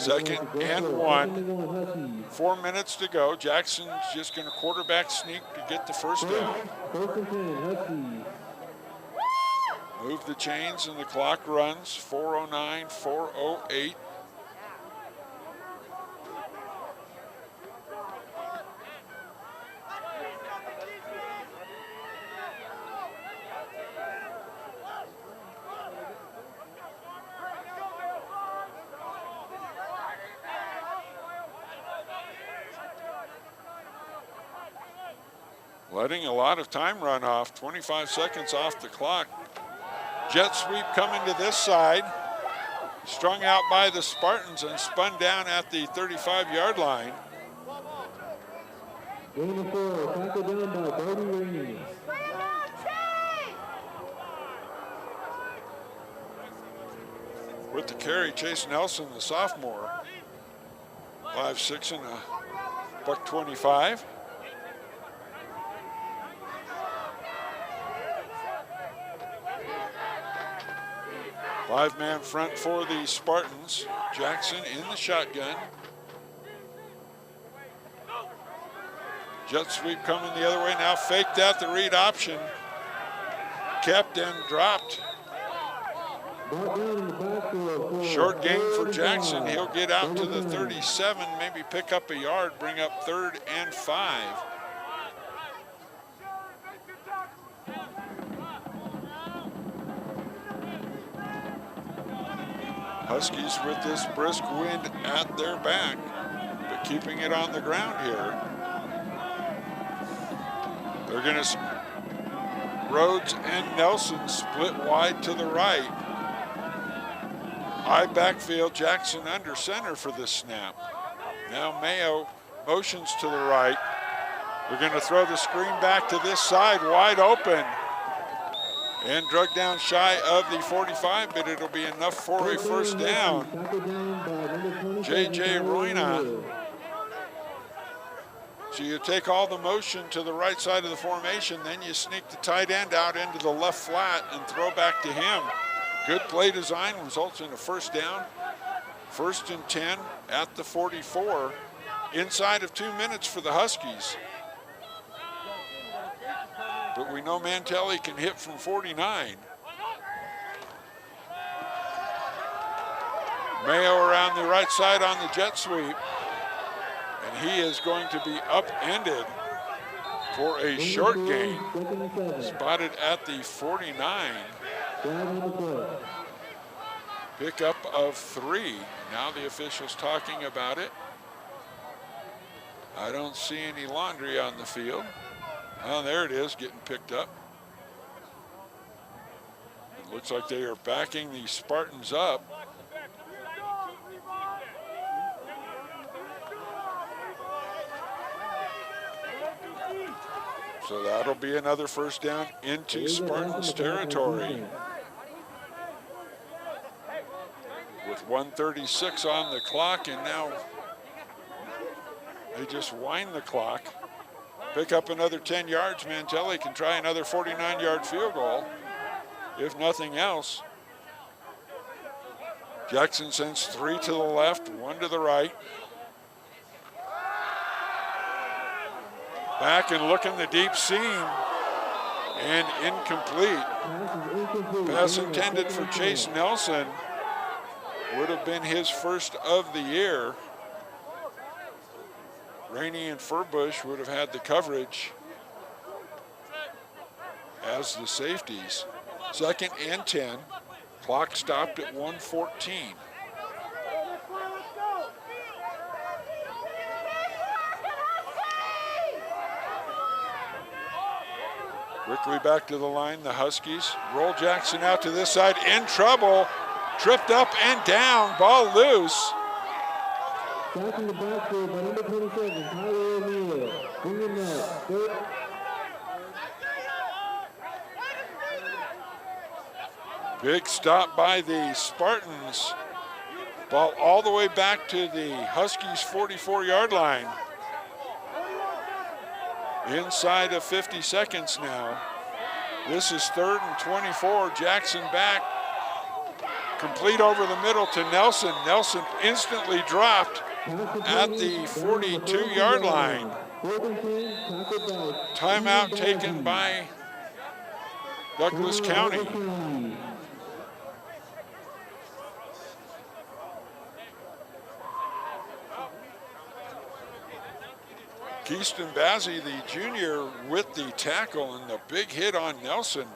2nd and 1. 4 minutes to go. Jackson's just going to quarterback sneak to get the 1st down. 1st and 10, Huskies. Move the chains and the clock runs. 4:09, 4:08. Letting a lot of time run off, 25 seconds off the clock. Jet sweep coming to this side. Strung out by the Spartans and spun down at the 35-yard line. Gain of 4, tackled down by Doherty. With the carry, Chase Nelson, the sophomore. 5'6" and a $125. Five-man front for the Spartans. Jackson in the shotgun. Jet sweep coming the other way. Now faked out the read option. Kept and dropped. Short gain for Jackson. He'll get out to the 37, maybe pick up a yard, bring up 3rd and 5. Huskies with this brisk wind at their back, but keeping it on the ground here. They're going to, Rhodes and Nelson split wide to the right. High backfield, Jackson under center for this snap. Now Mayo motions to the right. They're going to throw the screen back to this side, wide open. And drug down shy of the 45, but it'll be enough for a 1st down. J.J. Royna. So you take all the motion to the right side of the formation, then you sneak the tight end out into the left flat and throw back to him. Good play design results in a 1st down. 1st and 10 at the 44. Inside of 2 minutes for the Huskies. But we know Mantelli can hit from 49. Mayo around the right side on the jet sweep. And he is going to be upended for a short gain. Spotted at the 49. Pickup of 3. Now the officials talking about it. I don't see any laundry on the field. Oh, there it is, getting picked up. It looks like they are backing the Spartans up. So that'll be another 1st down into Spartans territory. With 1:36 on the clock, and now they just wind the clock. Pick up another 10 yards. Mantelli can try another 49-yard field goal, if nothing else. Jackson sends 3 to the left, 1 to the right. Back and looking the deep seam, and incomplete. Pass intended for Chase Nelson. Would have been his 1st of the year. Rainey and Furbush would have had the coverage has the safeties. 2nd and 10. Clock stopped at 1:14. Quickly back to the line, the Huskies. Roll Jackson out to this side, in trouble. Tripped up and down, ball loose. Back in the backfield by number 27, Tyler O'Neill. Bring him out. Big stop by the Spartans. Ball all the way back to the Huskies' 44-yard line. Inside of 50 seconds now. This is 3rd and 24. Jackson back. Complete over the middle to Nelson. Nelson instantly dropped at the 42-yard line. Timeout taken by Douglas County. Keaston Bazzi, the junior, with the tackle and the big hit on Nelson,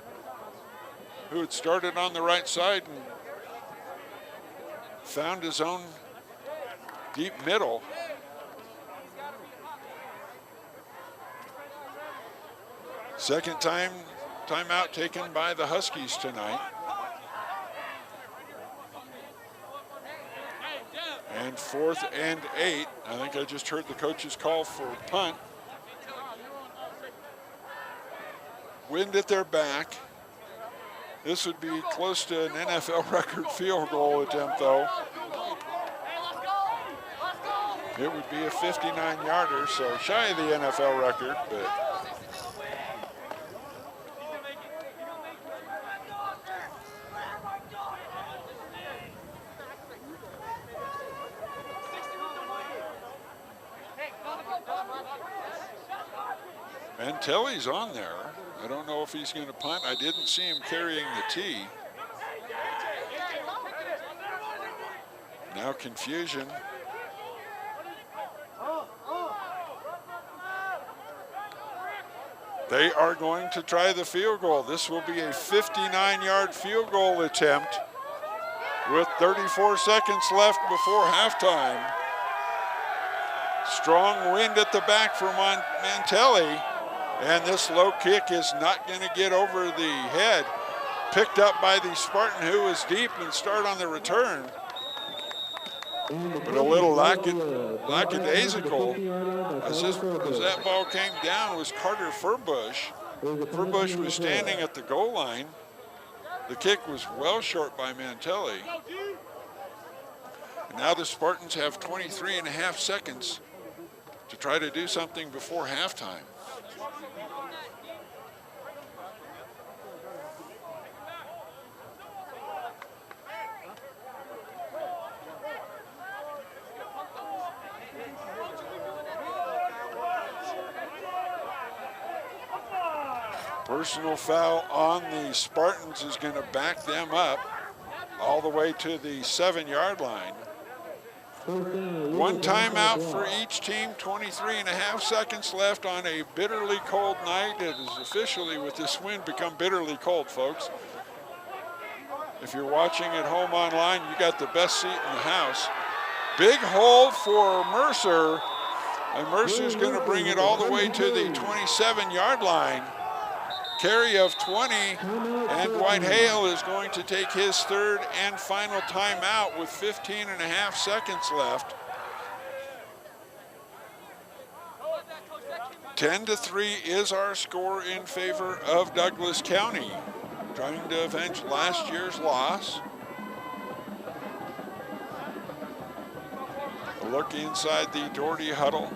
who had started on the right side and found his own deep middle. Second timeout taken by the Huskies tonight. And 4th and 8. I think I just heard the coach's call for a punt. Wind at their back. This would be close to an NFL record field goal attempt, though. It would be a 59-yarder, so shy of the NFL record, but Mantelli's on there. I don't know if he's going to punt. I didn't see him carrying the tee. Now confusion. They are going to try the field goal. This will be a 59-yard field goal attempt with 34 seconds left before halftime. Strong wind at the back for Mantelli, and this low kick is not going to get over the head. Picked up by the Spartan, who is deep and start on the return. But a little lackadaisical as that ball came down was Carter Furbush. Furbush was standing at the goal line. The kick was well short by Mantelli. And now the Spartans have 23.5 seconds to try to do something before halftime. Personal foul on the Spartans is going to back them up all the way to the 7-yard line. One timeout for each team, 23.5 seconds left on a bitterly cold night. It has officially, with this wind, become bitterly cold, folks. If you're watching at home online, you got the best seat in the house. Big hold for Mercer, and Mercer's going to bring it all the way to the 27-yard line. Carry of 20, and Dwight Hale is going to take his third and final timeout with 15.5 seconds left. 10-3 is our score in favor of Douglas County, trying to avenge last year's loss. A look inside the Doherty huddle.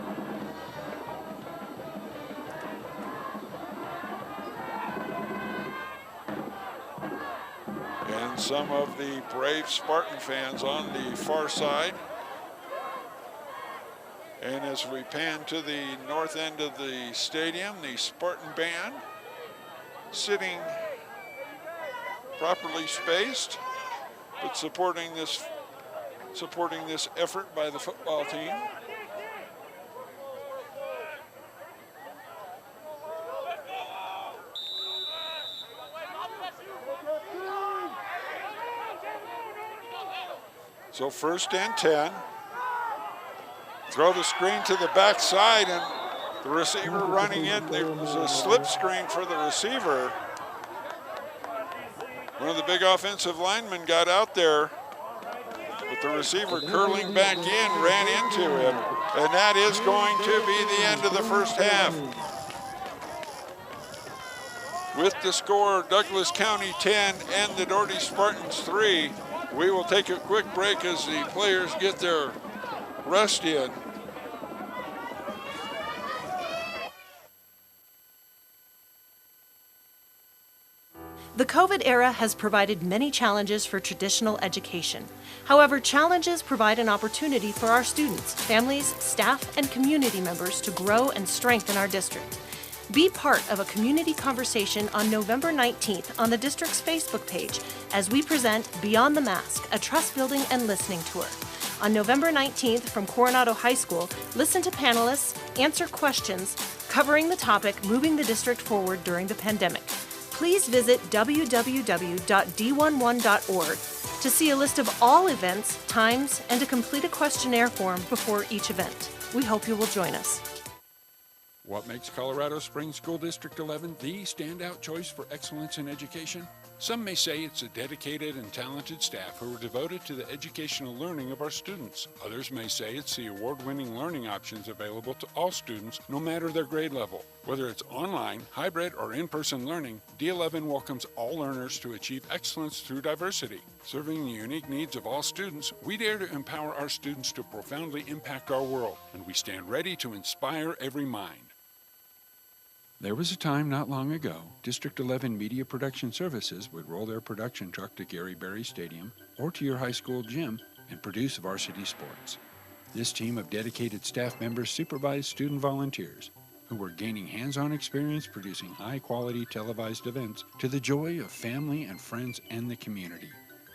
And some of the brave Spartan fans on the far side. And as we pan to the north end of the stadium, the Spartan band sitting properly spaced, but supporting this effort by the football team. So 1st and 10. Throw the screen to the backside, and the receiver running in. There was a slip screen for the receiver. One of the big offensive linemen got out there, but the receiver curling back in ran into him, and that is going to be the end of the first half. With the score, Douglas County 10 and the Doherty Spartans 3. We will take a quick break as the players get their rest in. The COVID era has provided many challenges for traditional education. However, challenges provide an opportunity for our students, families, staff, and community members to grow and strengthen our district. Be part of a community conversation on November 19th on the district's Facebook page as we present Beyond the Mask, a trust building and listening tour. On November 19th from Coronado High School, listen to panelists, answer questions covering the topic moving the district forward during the pandemic. Please visit www.d11.org to see a list of all events, times, and to complete a questionnaire form before each event. We hope you will join us. What makes Colorado Springs School District 11 the standout choice for excellence in education? Some may say it's a dedicated and talented staff who are devoted to the educational learning of our students. Others may say it's the award-winning learning options available to all students, no matter their grade level. Whether it's online, hybrid, or in-person learning, D11 welcomes all learners to achieve excellence through diversity. Serving the unique needs of all students, we dare to empower our students to profoundly impact our world, and we stand ready to inspire every mind. There was a time not long ago, District 11 Media Production Services would roll their production truck to Gary Berry Stadium or to your high school gym and produce varsity sports. This team of dedicated staff members supervised student volunteers who were gaining hands-on experience producing high-quality televised events to the joy of family and friends and the community.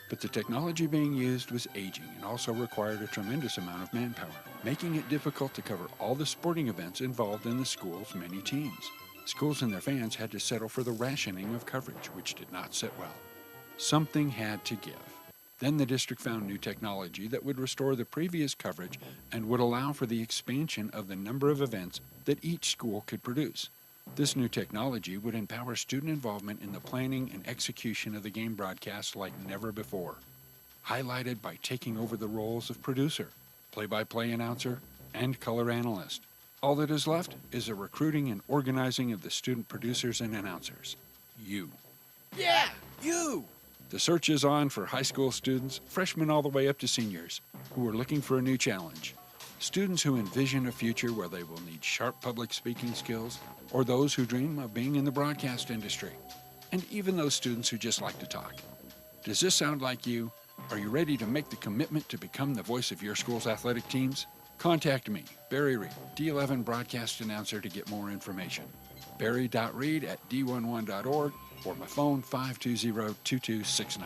But the technology being used was aging and also required a tremendous amount of manpower, making it difficult to cover all the sporting events involved in the school's many teams. Schools and their fans had to settle for the rationing of coverage, which did not sit well. Something had to give. Then the district found new technology that would restore the previous coverage and would allow for the expansion of the number of events that each school could produce. This new technology would empower student involvement in the planning and execution of the game broadcasts like never before, highlighted by taking over the roles of producer, play-by-play announcer, and color analyst. All that is left is a recruiting and organizing of the student producers and announcers. You. Yeah, you! The search is on for high school students, freshmen all the way up to seniors, who are looking for a new challenge. Students who envision a future where they will need sharp public speaking skills, or those who dream of being in the broadcast industry, and even those students who just like to talk. Does this sound like you? Are you ready to make the commitment to become the voice of your school's athletic teams? Contact me, Barry Reed, D11 broadcast announcer, to get more information. barry.reed@d11.org or my phone 520-2269.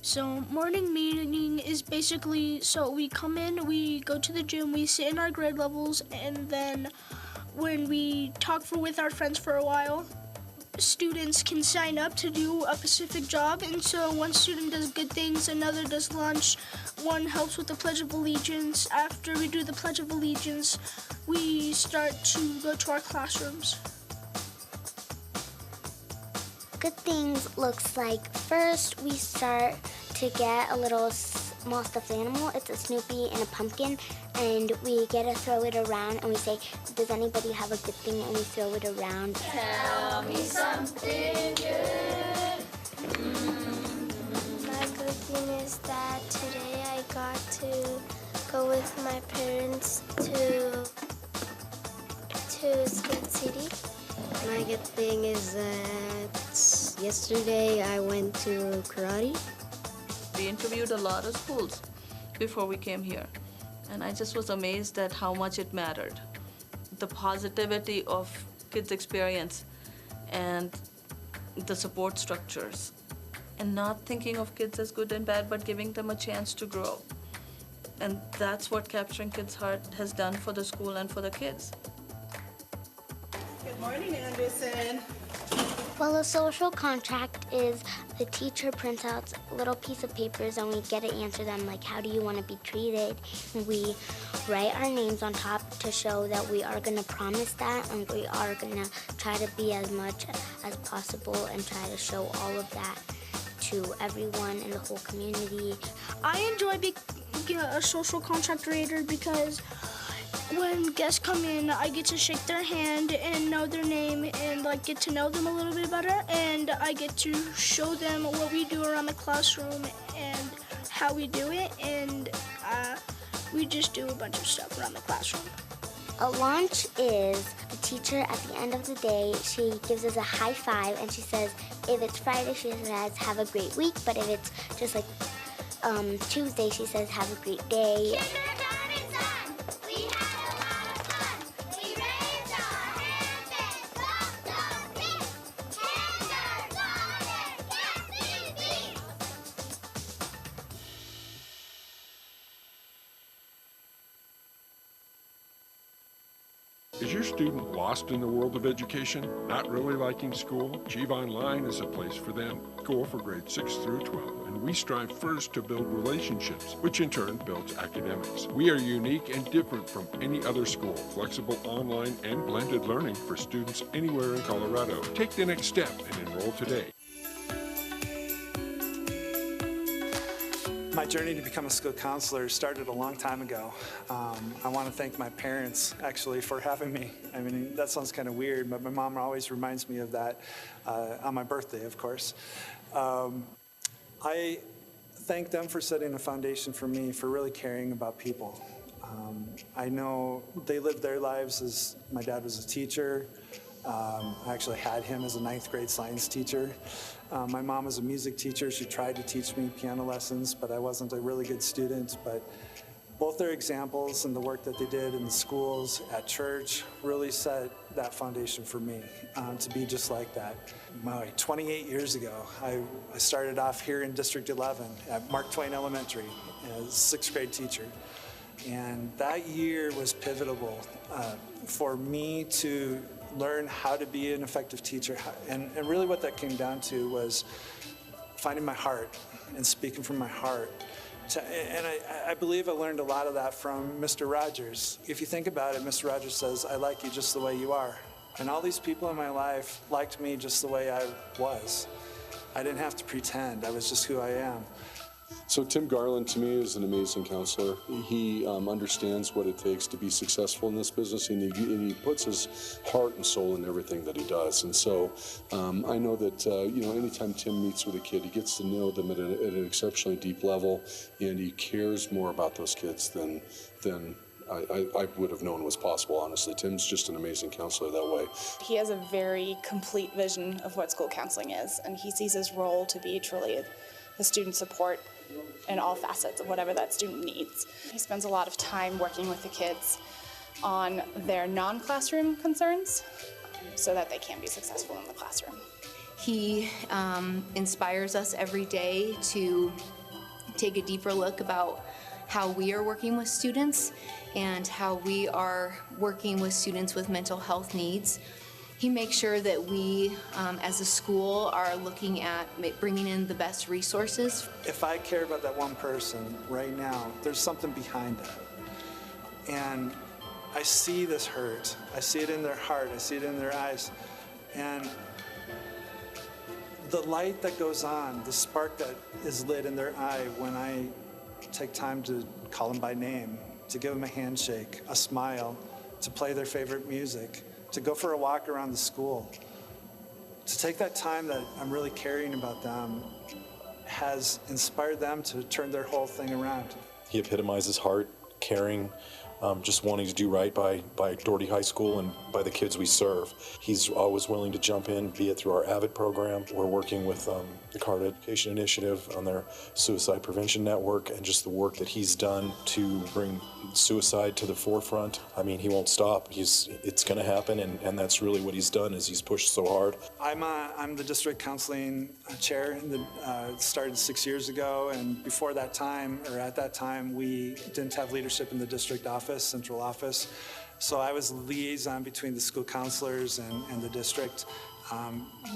So morning meeting is basically, so we come in, we go to the gym, we sit in our grade levels, and then when we talk with our friends for a while, students can sign up to do a specific job. And so one student does good things, another does lunch, one helps with the Pledge of Allegiance. After we do the Pledge of Allegiance, we start to go to our classrooms. Good things looks like, first we start to get a little small stuffed animal. It's a Snoopy and a pumpkin, and we get to throw it around, and we say, does anybody have a good thing? And we throw it around. Tell me something good. My good thing is that today I got to go with my parents to Squid City. My good thing is that yesterday I went to karate. We interviewed a lot of schools before we came here, and I just was amazed at how much it mattered. The positivity of kids' experience and the support structures, and not thinking of kids as good and bad, but giving them a chance to grow. And that's what Capturing Kids' Heart has done for the school and for the kids. Good morning, Anderson. Well, a social contract is the teacher prints out a little piece of papers and we get to answer them, like, how do you want to be treated? And we write our names on top to show that we are going to promise that, and we are going to try to be as much as possible and try to show all of that to everyone in the whole community. I enjoy being a social contract reader because when guests come in, I get to shake their hand and know their name and get to know them a little bit better, and I get to show them what we do around the classroom and how we do it, and we just do a bunch of stuff around the classroom. A launch is the teacher at the end of the day, she gives us a high five and she says, if it's Friday, she says, have a great week, but if it's just Tuesday, she says, have a great day. Is your student lost in the world of education? Not really liking school? Achieve Online is a place for them. School for grades 6 through 12, and we strive first to build relationships, which in turn builds academics. We are unique and different from any other school. Flexible online and blended learning for students anywhere in Colorado. Take the next step and enroll today. My journey to become a school counselor started a long time ago. I want to thank my parents, actually, for having me. I mean, that sounds kind of weird, but my mom always reminds me of that on my birthday, of course. I thank them for setting a foundation for me, for really caring about people. I know they lived their lives as my dad was a teacher. I actually had him as a 9th grade science teacher. My mom was a music teacher. She tried to teach me piano lessons, but I wasn't a really good student. But both their examples and the work that they did in the schools, at church, really set that foundation for me to be just like that. 28 years ago, I started off here in District 11 at Mark Twain Elementary as a 6th grade teacher. And that year was pivotal for me to learn how to be an effective teacher. And really what that came down to was finding my heart and speaking from my heart. And I believe I learned a lot of that from Mr. Rogers. If you think about it, Mr. Rogers says, I like you just the way you are. And all these people in my life liked me just the way I was. I didn't have to pretend. I was just who I am. So Tim Garland, to me, is an amazing counselor. He understands what it takes to be successful in this business, and he puts his heart and soul in everything that he does. And so I know that, anytime Tim meets with a kid, he gets to know them at an exceptionally deep level, and he cares more about those kids than I would have known was possible, honestly. Tim's just an amazing counselor that way. He has a very complete vision of what school counseling is, and he sees his role to be truly the student support in all facets of whatever that student needs. He spends a lot of time working with the kids on their non-classroom concerns so that they can be successful in the classroom. He inspires us every day to take a deeper look about how we are working with students and how we are working with students with mental health needs. He makes sure that we, as a school, are looking at bringing in the best resources. If I care about that one person right now, there's something behind that. And I see this hurt. I see it in their heart. I see it in their eyes. And the light that goes on, the spark that is lit in their eye when I take time to call them by name, to give them a handshake, a smile, to play their favorite music, to go for a walk around the school, to take that time that I'm really caring about them has inspired them to turn their whole thing around. He epitomizes heart, caring, just wanting to do right by Doherty High School and by the kids we serve. He's always willing to jump in, be it through our AVID program. We're working with the Colorado Education Initiative on their suicide prevention network, and just the work that he's done to bring suicide to the forefront. I mean, he won't stop. It's going to happen, and that's really what he's done, is he's pushed so hard. I'm the district counseling chair, and started 6 years ago, and before that time, or at that time, we didn't have leadership in the district office, central office. So I was the liaison between the school counselors and the district.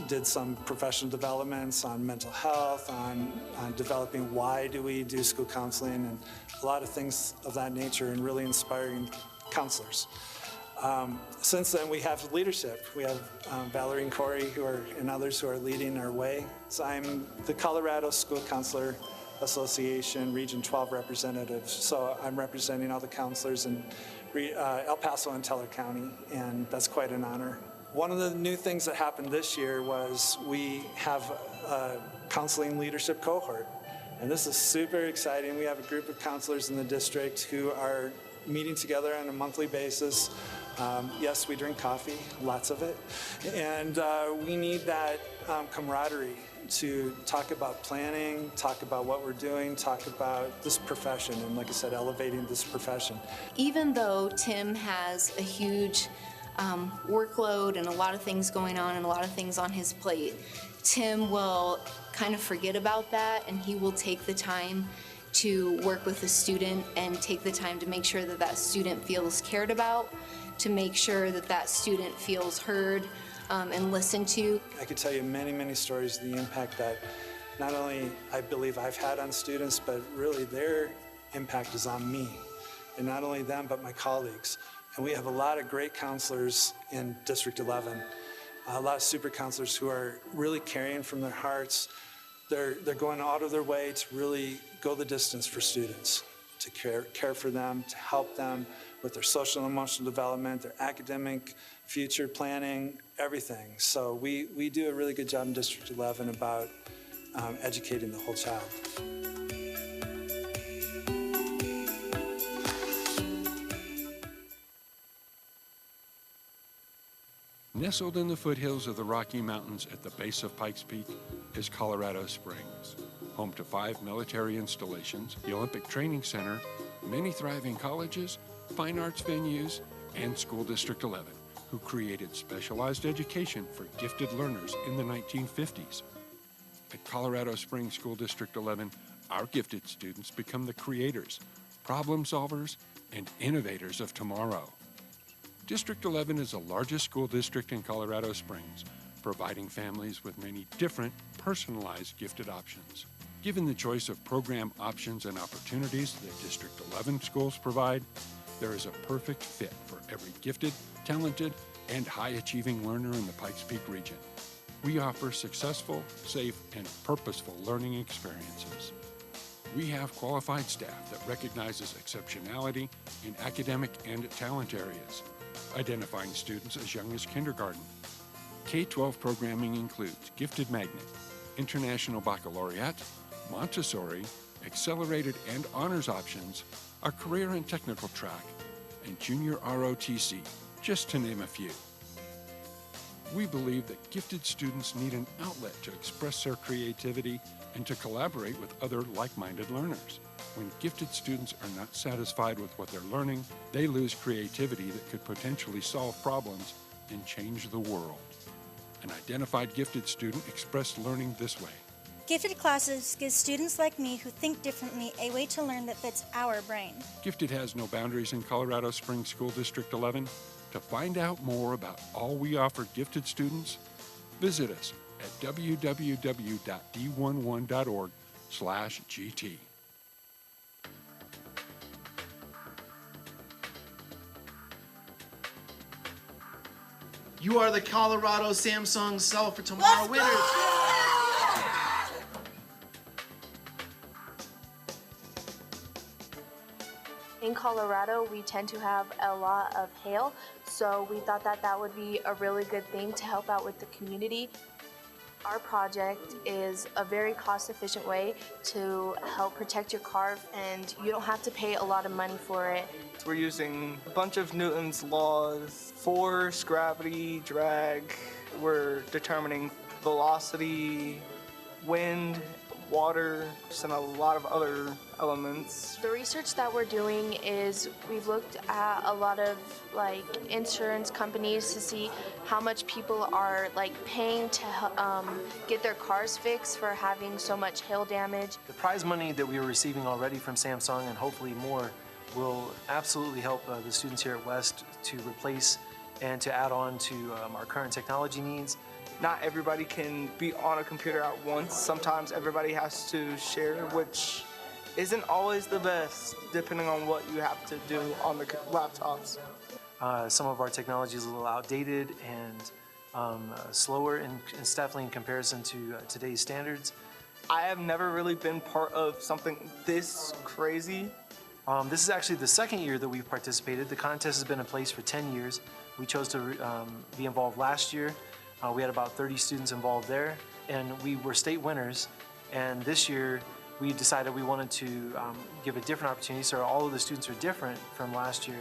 Did some professional developments on mental health, on developing why do we do school counseling, and a lot of things of that nature, and really inspiring counselors. Since then, we have leadership. We have Valerie and Corey and others who are leading our way. So I'm the Colorado School Counselor Association Region 12 representative. So I'm representing all the counselors in El Paso and Teller County, and that's quite an honor. One of the new things that happened this year was we have a counseling leadership cohort, and this is super exciting. We have a group of counselors in the district who are meeting together on a monthly basis. Yes, we drink coffee, lots of it, and we need that camaraderie to talk about planning, talk about what we're doing, talk about this profession, and like I said, elevating this profession. Even though Tim has a huge workload and a lot of things going on and a lot of things on his plate, Tim will kind of forget about that, and he will take the time to work with the student and take the time to make sure that that student feels cared about, to make sure that that student feels heard and listened to. I could tell you many, many stories of the impact that not only I believe I've had on students, but really their impact is on me. And not only them, but my colleagues. And we have a lot of great counselors in District 11, a lot of super counselors who are really caring from their hearts. They're going out of their way to really go the distance for students, to care for them, to help them with their social and emotional development, their academic future planning, everything. So we do a really good job in District 11 about educating the whole child. Nestled in the foothills of the Rocky Mountains at the base of Pikes Peak is Colorado Springs, home to 5 military installations, the Olympic Training Center, many thriving colleges, fine arts venues, and School District 11, who created specialized education for gifted learners in the 1950s. At Colorado Springs School District 11, our gifted students become the creators, problem solvers, and innovators of tomorrow. District 11 is the largest school district in Colorado Springs, providing families with many different, personalized gifted options. Given the choice of program options and opportunities that District 11 schools provide, there is a perfect fit for every gifted, talented, and high-achieving learner in the Pikes Peak region. We offer successful, safe, and purposeful learning experiences. We have qualified staff that recognizes exceptionality in academic and talent areas, identifying students as young as kindergarten. K-12 programming includes Gifted Magnet, International Baccalaureate, Montessori, Accelerated and Honors options, a career and technical track, and Junior ROTC, just to name a few. We believe that gifted students need an outlet to express their creativity and to collaborate with other like-minded learners. When gifted students are not satisfied with what they're learning, they lose creativity that could potentially solve problems and change the world. An identified gifted student expressed learning this way. Gifted classes give students like me who think differently a way to learn that fits our brain. Gifted has no boundaries in Colorado Springs School District 11. To find out more about all we offer gifted students, visit us at www.d11.org/GT. You are the Colorado Samsung Sell for Tomorrow winners. In Colorado, we tend to have a lot of hail, so we thought that that would be a really good thing to help out with the community. Our project is a very cost-efficient way to help protect your car, and you don't have to pay a lot of money for it. We're using a bunch of Newton's laws: force, gravity, drag. We're determining velocity, wind, water, and a lot of other elements. The research that we're doing is we've looked at a lot of insurance companies to see how much people are paying to get their cars fixed for having so much hail damage. The prize money that we are receiving already from Samsung, and hopefully more, will absolutely help the students here at West to replace and to add on to our current technology needs. not everybody can be on a computer at once. Sometimes everybody has to share, which isn't always the best, depending on what you have to do on the laptops. Some of our technology is a little outdated and slower, and definitely in comparison to today's standards. I have never really been part of something this crazy. This is actually the second year that we've participated. The contest has been in place for 10 years. We chose to be involved last year. We had about 30 students involved there, and we were state winners. And this year, we decided we wanted to give a different opportunity, so all of the students are different from last year,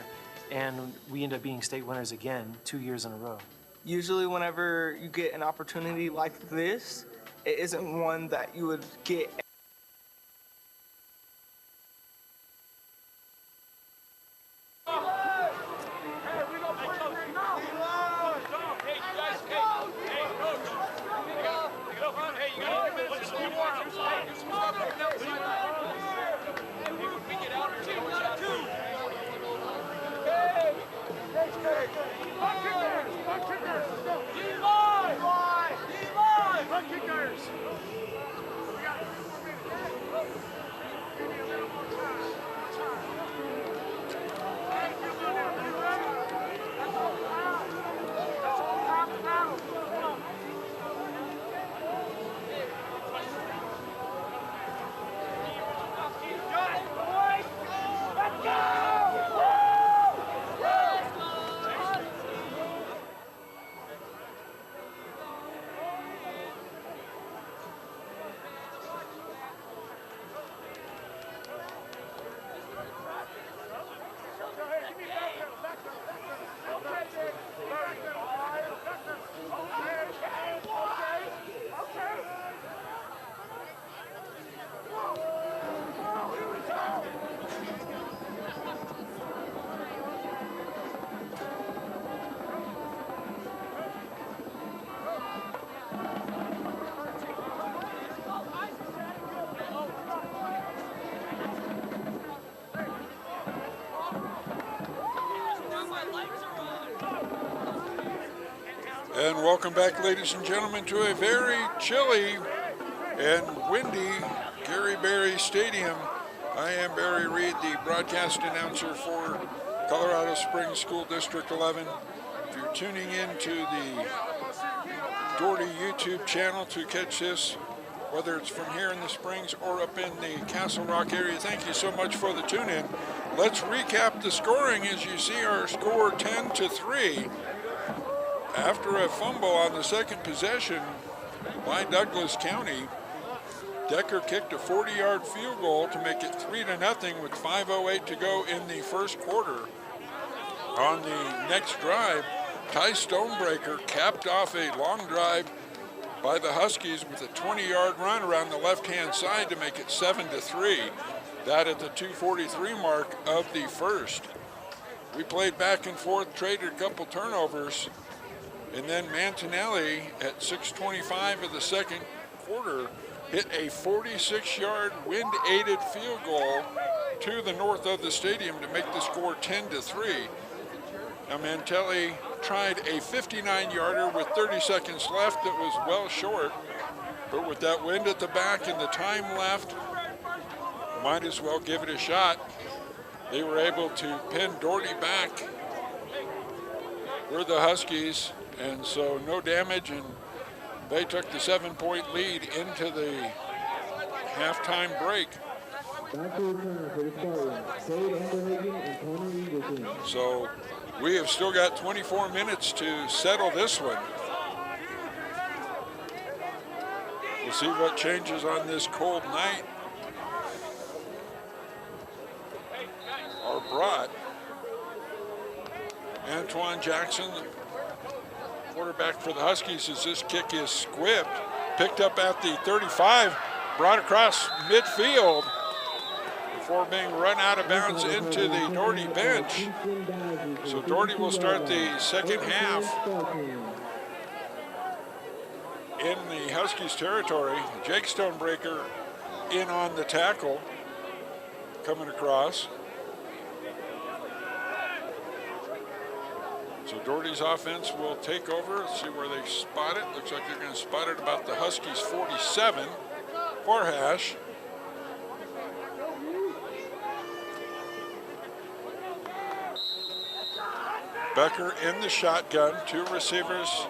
and we ended up being state winners again 2 years in a row. Usually whenever you get an opportunity like this, it isn't one that you would get. And welcome back, ladies and gentlemen, to a very chilly and windy Gary Berry Stadium. I am Barry Reed, the broadcast announcer for Colorado Springs School District 11. If you're tuning in to the Doherty YouTube channel to catch this, whether it's from here in the Springs or up in the Castle Rock area, thank you so much for the tune-in. Let's recap the scoring. As you see, our score 10-3. After a fumble on the second possession by Douglas County, Decker kicked a 40-yard field goal to make it 3-0 with 5:08 to go in the first quarter. On the next drive, Ty Stonebreaker capped off a long drive by the Huskies with a 20-yard run around the left-hand side to make it 7-3. That at the 2:43 mark of the first. We played back and forth, traded a couple turnovers, and then Mantinelli at 6:25 of the second quarter hit a 46-yard wind-aided field goal to the north of the stadium to make the score 10-3. Now Mantelli tried a 59-yarder with 30 seconds left that was well short, but with that wind at the back and the time left, might as well give it a shot. They were able to pin Doherty back. We're the Huskies, and so no damage, and they took the 7-point lead into the halftime break. So we have still got 24 minutes to settle this one. We'll see what changes on this cold night are brought. Antoine Jackson, quarterback for the Huskies, as this kick is squibbed, picked up at the 35, brought across midfield before being run out of bounds into the Doherty bench. So Doherty will start the second half in the Huskies territory. Jake Stonebreaker in on the tackle, coming across. So Doherty's offense will take over. Let's see where they spot it. Looks like they're going to spot it about the Huskies 47 for hash. Becker in the shotgun, 2 receivers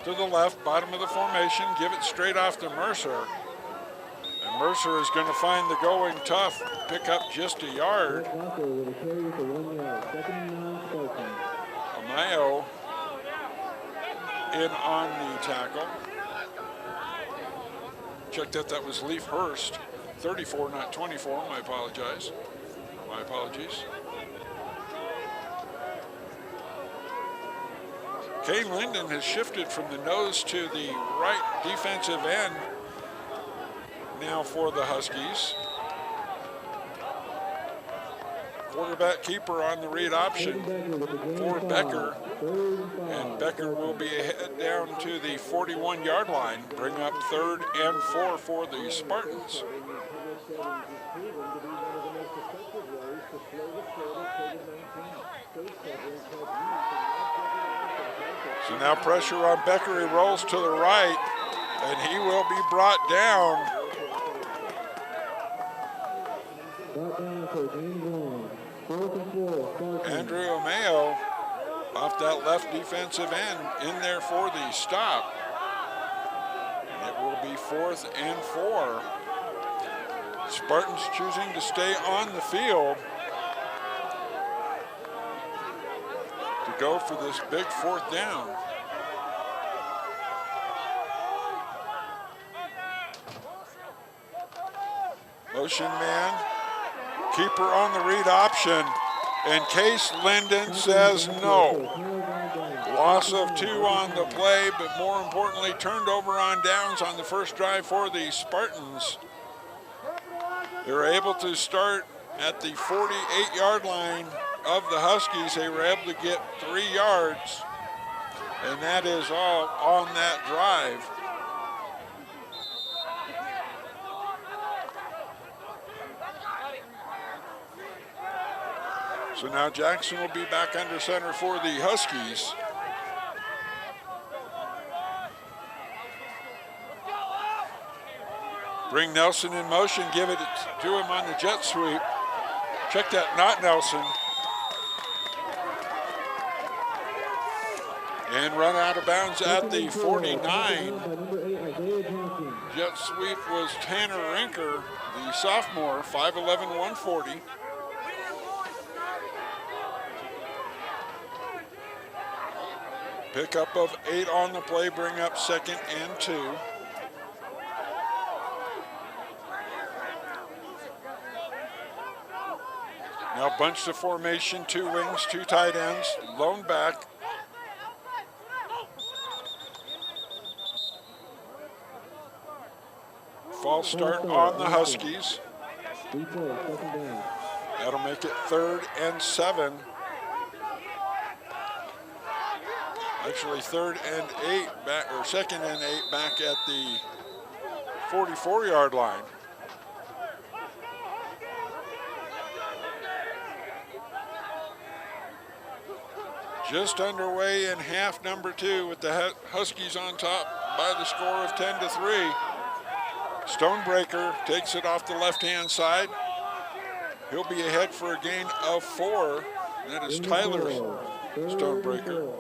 to the left, bottom of the formation, give it straight off to Mercer. And Mercer is going to find the going tough, pick up just a yard. Amayo in on the tackle. Check that was Leaf Hurst, 34, not 24, my apologies. Kane Linden has shifted from the nose to the right defensive end now for the Huskies. Quarterback keeper on the read option for Becker. And Becker will be ahead down to the 41-yard line, bring up 3rd and 4 for the Spartans. So now pressure on Becker. He rolls to the right, and he will be brought down. Andrew Amayo off that left defensive end in there for the stop. And it will be 4th and 4. Spartans choosing to stay on the field to go for this big 4th down. Motion man, keeper on the read option, and Case Linden says no. Loss of 2 on the play, but more importantly, turned over on downs on the first drive for the Spartans. They were able to start at the 48-yard line of the Huskies. They were able to get 3 yards, and that is all on that drive. So now Jackson will be back under center for the Huskies. Bring Nelson in motion, give it to him on the jet sweep. Check that, not Nelson. And run out of bounds at the 49. Jet sweep was Tanner Rinker, the sophomore, 5'11", 140. Pickup of 8 on the play, bring up 2nd and 2. Now bunch the formation, 2 wings, 2 tight ends, lone back. False start on the Huskies. That'll make it 3rd and 7. Actually 3rd and 8 back, or 2nd and 8 back at the 44-yard line. Just underway in half number 2 with the Huskies on top by the score of 10-3. Stonebreaker takes it off the left-hand side. He'll be ahead for a gain of 4. That is Tyler Stonebreaker.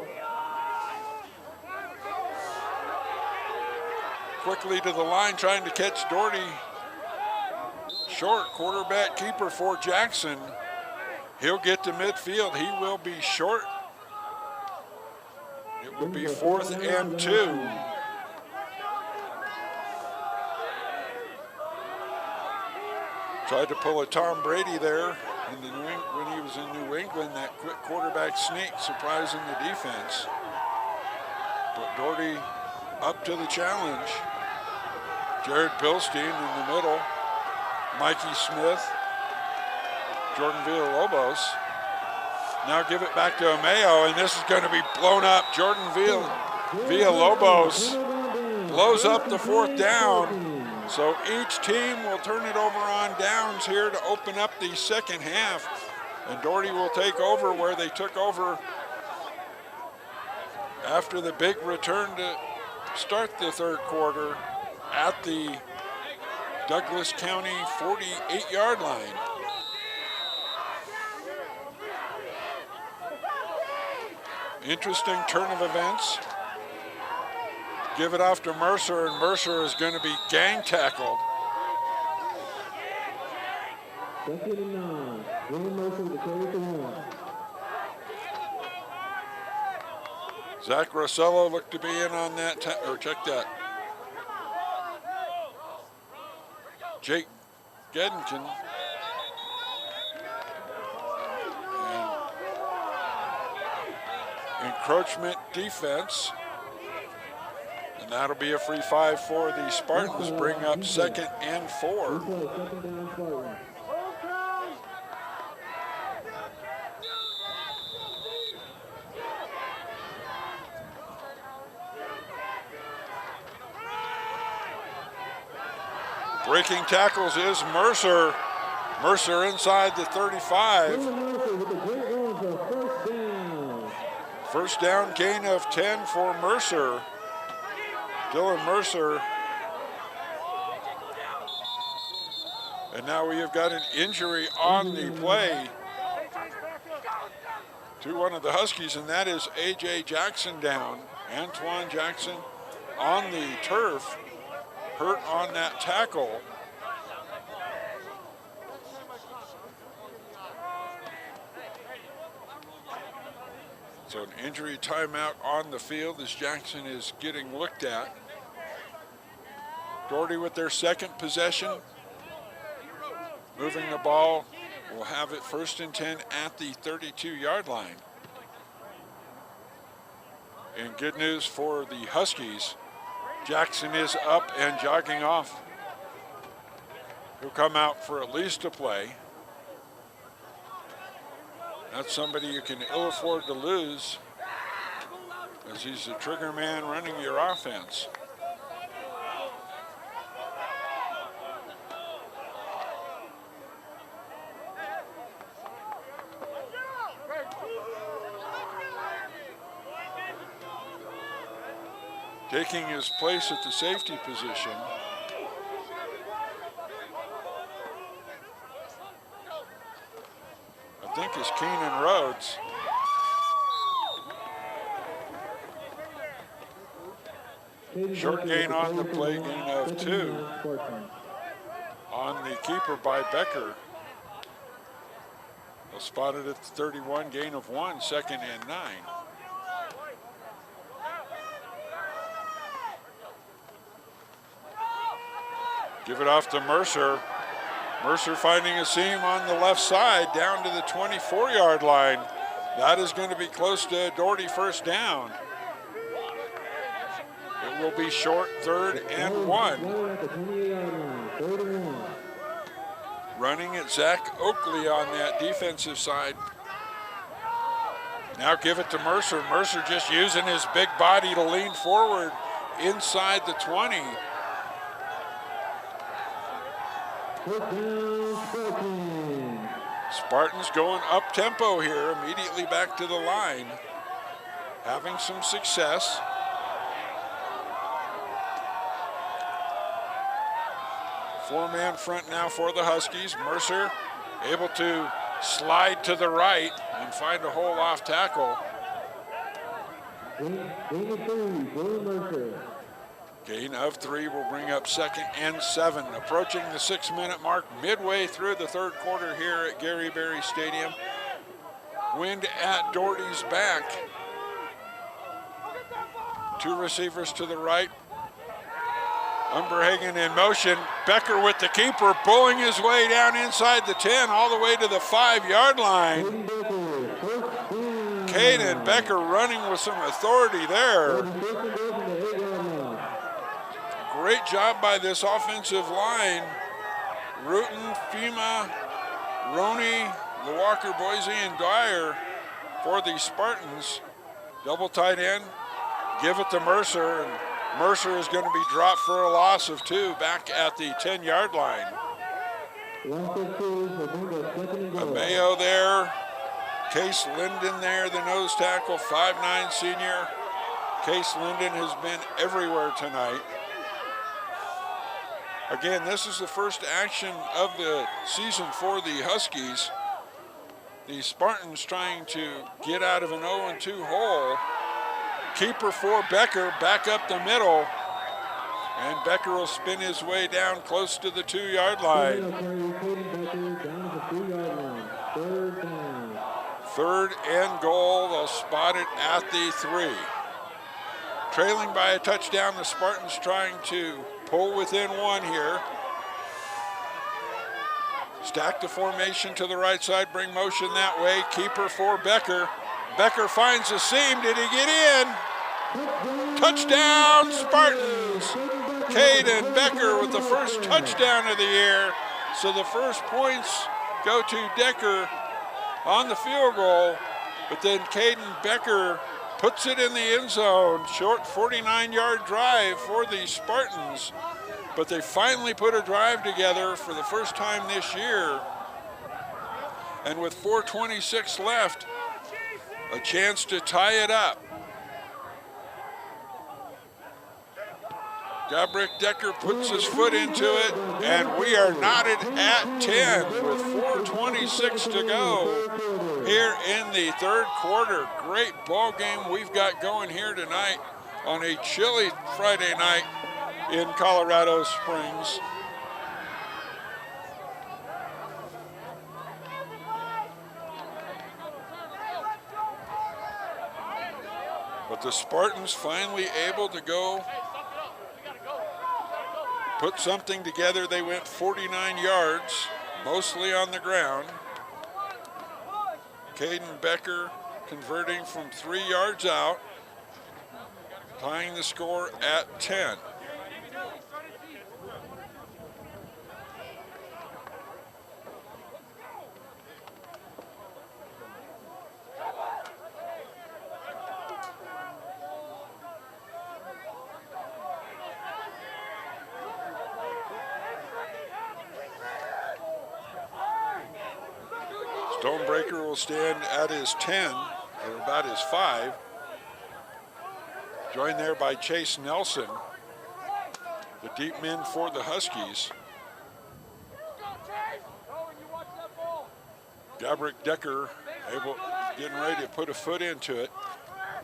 Quickly to the line, trying to catch Doherty. Short quarterback keeper for Jackson. He'll get to midfield. He will be short. It will be 4th and 2. Tried to pull a Tom Brady there in the when he was in New England, that quick quarterback sneak surprising the defense. But Doherty up to the challenge. Jared Bilstein in the middle. Mikey Smith. Jordan Villalobos. Now give it back to Amayo, and this is going to be blown up. Jordan Villalobos blows up the 4th down. So each team will turn it over on downs here to open up the second half. And Doherty will take over where they took over after the big return to start the third quarter at the Douglas County 48-yard line. Interesting turn of events. Give it off to Mercer, and Mercer is going to be gang tackled. Second and 9. William Mercer to carry the 1. Zach Rossello looked to be in on that, or check that. Jake Geddenkin. And encroachment defense. And that'll be a free 5 for the Spartans. Bring up 2nd and 4. Second down, Spartan. Breaking tackles is Mercer. Mercer inside the 35. First down, gain of 10 for Mercer. Dylan Mercer. And now we have got an injury on the play to one of the Huskies, and that is A.J. Jackson down. Antoine Jackson on the turf, hurt on that tackle. So an injury timeout on the field as Jackson is getting looked at. Doherty with their second possession. Moving the ball. We'll have it 1st and 10 at the 32-yard line. And good news for the Huskies. Jackson is up and jogging off. He'll come out for at least a play. That's somebody you can ill afford to lose, as he's the trigger man running your offense. Taking his place at the safety position, I think is Keenan Rhodes. Short gain on the play, gain of 2 on the keeper by Becker. They'll spot it at the 31, gain of 1, 2nd and 9. Give it off to Mercer. Mercer finding a seam on the left side down to the 24-yard line. That is going to be close to Doherty first down. It will be short, 3rd and 1. Running at Zach Oakley on that defensive side. Now give it to Mercer. Mercer just using his big body to lean forward inside the 20. Spartans going up tempo here, immediately back to the line, having some success. Four-man front now for the Huskies. Mercer able to slide to the right and find a hole off tackle. Gain of 3 will bring up 2nd and 7. Approaching the 6-minute mark, midway through the third quarter here at Gary Berry Stadium. Wind at Doherty's back. 2 receivers to the right. Umberhagen in motion. Becker with the keeper, pulling his way down inside the 10, all the way to the 5-yard line. Caden Becker running with some authority there. Great job by this offensive line. Rutan, Fima, Roney, LeWalker, Boise, and Dyer for the Spartans. Double tight end. Give it to Mercer, and Mercer is going to be dropped for a loss of 2 back at the 10-yard line. Mayo there. Case Linden there, the nose tackle, 5'9" senior. Case Linden has been everywhere tonight. Again, this is the first action of the season for the Huskies. The Spartans trying to get out of an 0-2 hole. Keeper for Becker, back up the middle. And Becker will spin his way down close to the 2-yard line. Third and goal, they'll spot it at the 3. Trailing by a touchdown, the Spartans trying to pull within 1 here. Stack the formation to the right side, bring motion that way. Keeper for Becker. Becker finds a seam, did he get in? Touchdown Spartans! Caden Becker with the first touchdown of the year. So the first points go to Decker on the field goal, but then Caden Becker puts it in the end zone. Short 49-yard drive for the Spartans, but they finally put a drive together for the first time this year. And with 4:26 left, a chance to tie it up. Gabrick Decker puts his foot into it, and we are knotted at 10 with 4:26 to go here in the third quarter. Great ball game we've got going here tonight on a chilly Friday night in Colorado Springs. But the Spartans finally able to go put something together. They went 49 yards, mostly on the ground. Caden Becker converting from 3 yards out, tying the score at 10. Stonebreaker will stand at his 10, or about his 5. Joined there by Chase Nelson, the deep men for the Huskies. Gabrick Decker getting ready to put a foot into it.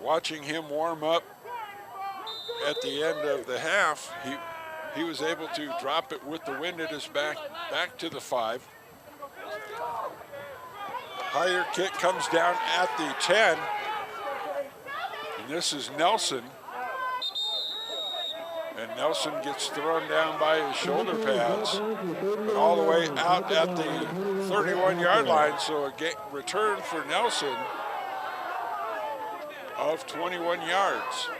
Watching him warm up at the end of the half, he was able to drop it with the wind at his back to the 5. Higher kick comes down at the 10. And this is Nelson. And Nelson gets thrown down by his shoulder pads, but all the way out at the 31-yard line. So a return for Nelson of 21 yards.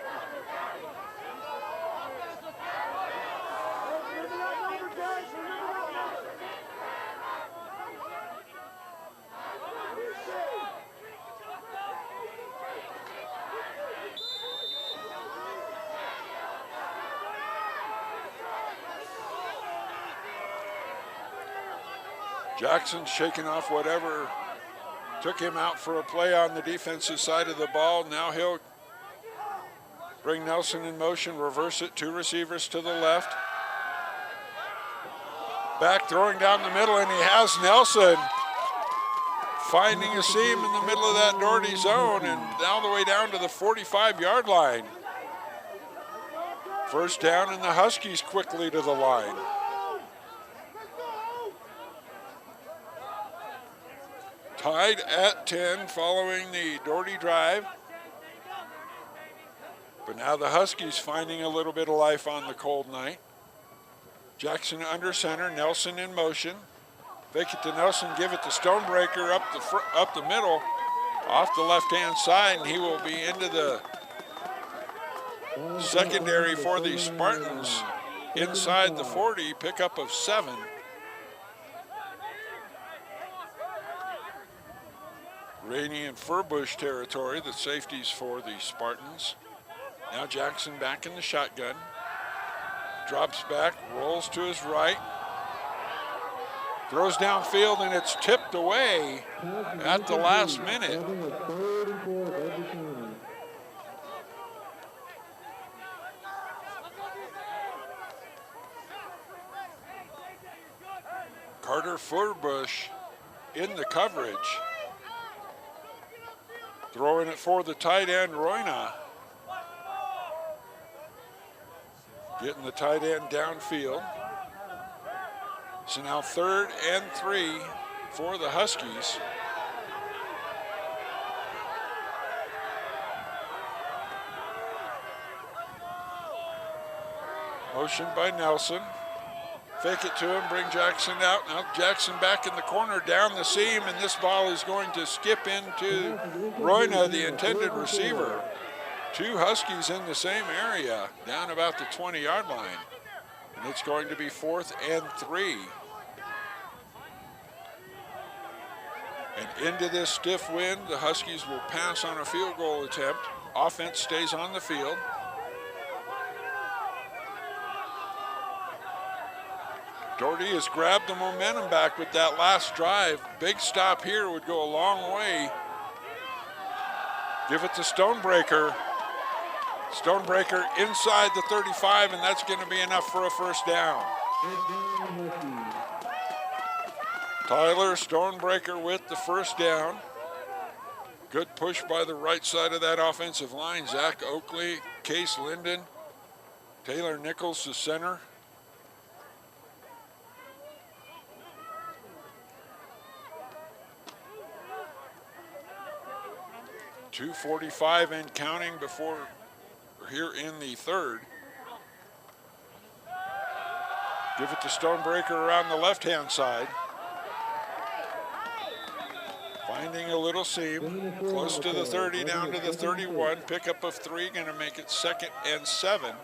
Jackson shaking off whatever took him out for a play on the defensive side of the ball. Now he'll bring Nelson in motion, reverse it, 2 receivers to the left. Back throwing down the middle, and he has Nelson finding a seam in the middle of that Doherty zone and all the way down to the 45-yard line. First down, and the Huskies quickly to the line. Tied at 10 following the Doherty drive. But now the Huskies finding a little bit of life on the cold night. Jackson under center, Nelson in motion. Fake it to Nelson, give it to Stonebreaker up the middle, off the left-hand side, and he will be into the secondary for the Spartans inside the 40, pickup of 7. Rainey and Furbush territory, the safeties for the Spartans. Now Jackson back in the shotgun. Drops back, rolls to his right. Throws downfield, and it's tipped away at the last minute. Tyler Furbush in the coverage. Throwing it for the tight end, Royna. Getting the tight end downfield. So now 3rd and 3 for the Huskies. Motion by Nelson. Fake it to him, bring Jackson out. Now Jackson back in the corner, down the seam, and this ball is going to skip into Royna, the intended receiver. 2 Huskies in the same area, down about the 20-yard line. And it's going to be 4th and 3. And into this stiff wind, the Huskies will pass on a field goal attempt. Offense stays on the field. Doherty has grabbed the momentum back with that last drive. Big stop here would go a long way. Give it to Stonebreaker. Stonebreaker inside the 35, and that's going to be enough for a first down. Tyler Stonebreaker with the first down. Good push by the right side of that offensive line. Zach Oakley, Case Linden, Taylor Nichols, the center. .245 and counting before here in the 3rd. Give it to Stonebreaker around the left-hand side. Finding a little seam, close to the 30, down to the 31. Pickup of 3, gonna make it 2nd and 7.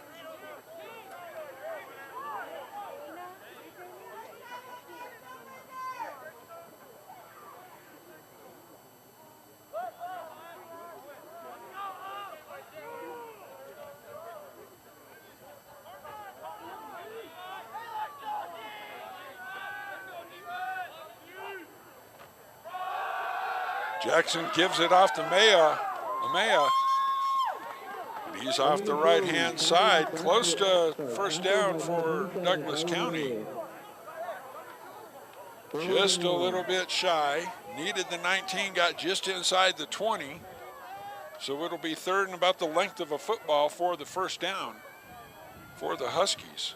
Jackson gives it off to Amaya. He's off the right-hand side, close to first down for Douglas County. Just a little bit shy. Needed the 19, got just inside the 20. So it'll be 3rd and about the length of a football for the first down for the Huskies.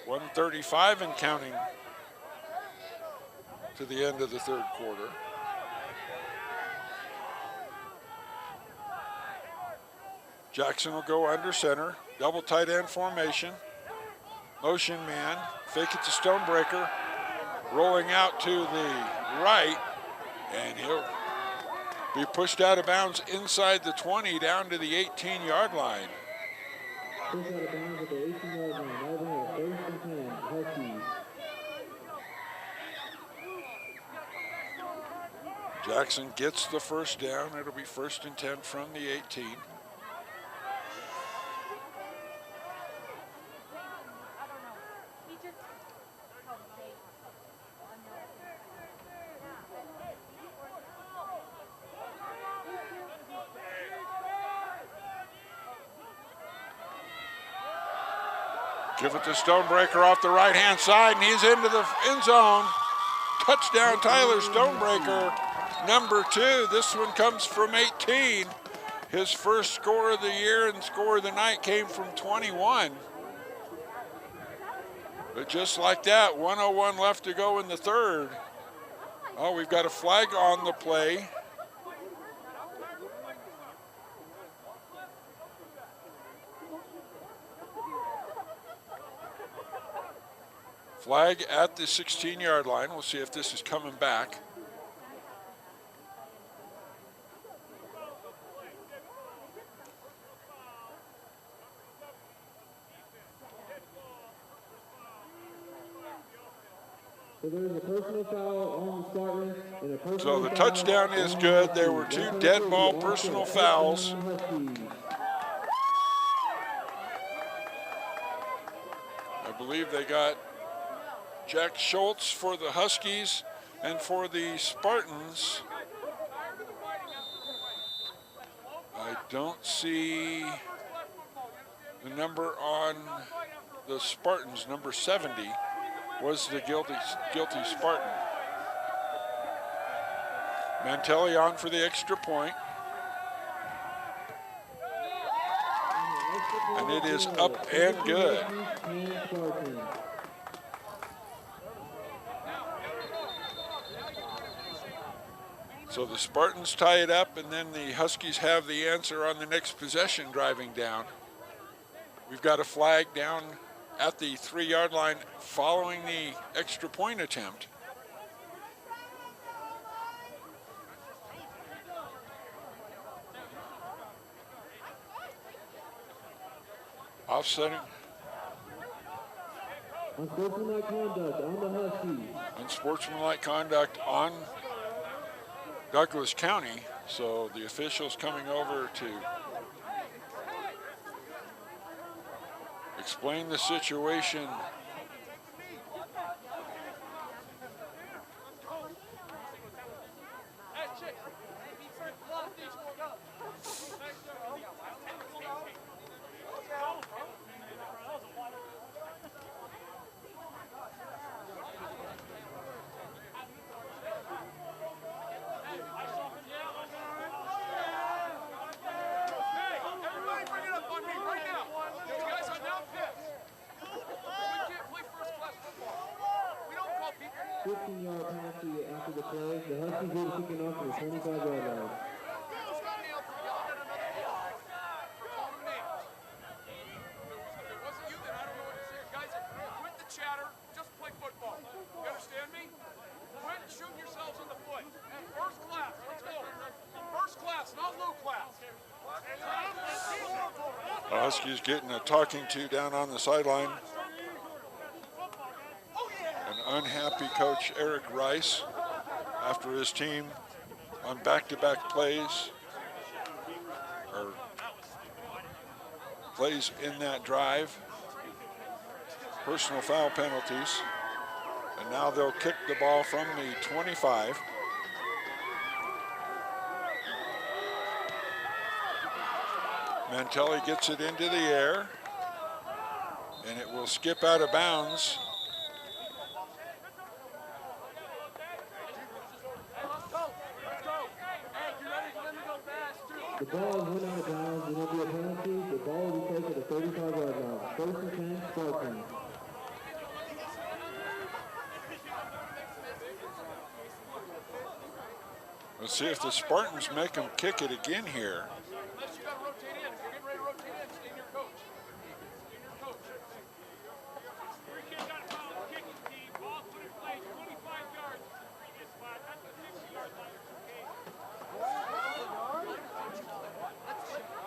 1:35 and counting to the end of the 3rd quarter. Jackson will go under center, double tight end formation. Motion man, fake it to Stonebreaker, rolling out to the right, and he'll be pushed out of bounds inside the 20 down to the 18-yard line. Pushed out of bounds at the 18-yard line. Now we have 1st and 10, Huskies. Jackson gets the first down. It'll be 1st and 10 from the 18. Give it to Stonebreaker off the right-hand side, and he's into the end zone. Touchdown, Tyler Stonebreaker, number 2. This one comes from 18. His first score of the year and score of the night came from 21. But just like that, 1:01 left to go in the 3rd. Oh, we've got a flag on the play. Flag at the 16-yard line. We'll see if this is coming back. So there's a personal foul on the Spartans and a personal So the foul touchdown is on good. the There were Huskies. 2 dead ball personal fouls. I believe they got Jack Schultz for the Huskies, and for the Spartans, I don't see the number on the Spartans. Number 70 was the guilty Spartan. Mantelli on for the extra point. And it is up and good. So the Spartans tie it up, and then the Huskies have the answer on the next possession driving down. We've got a flag down at the 3-yard line following the extra point attempt. Offsetting. Unsportsmanlike conduct on the Huskies. Unsportsmanlike conduct on Douglas County. So the officials coming over to explain the situation. Huskies getting a talking to down on the sideline. An unhappy coach, Eric Rice, after his team on back-to-back plays, or plays in that drive, personal foul penalties, and now they'll kick the ball from the 25. Mantelli gets it into the air, and it will skip out of bounds. The ball is went out of bounds, and it'll be a penalty. The ball will be taken at the 35-yard line. 1st and 10, Spartans. Let's see if the Spartans make them kick it again here.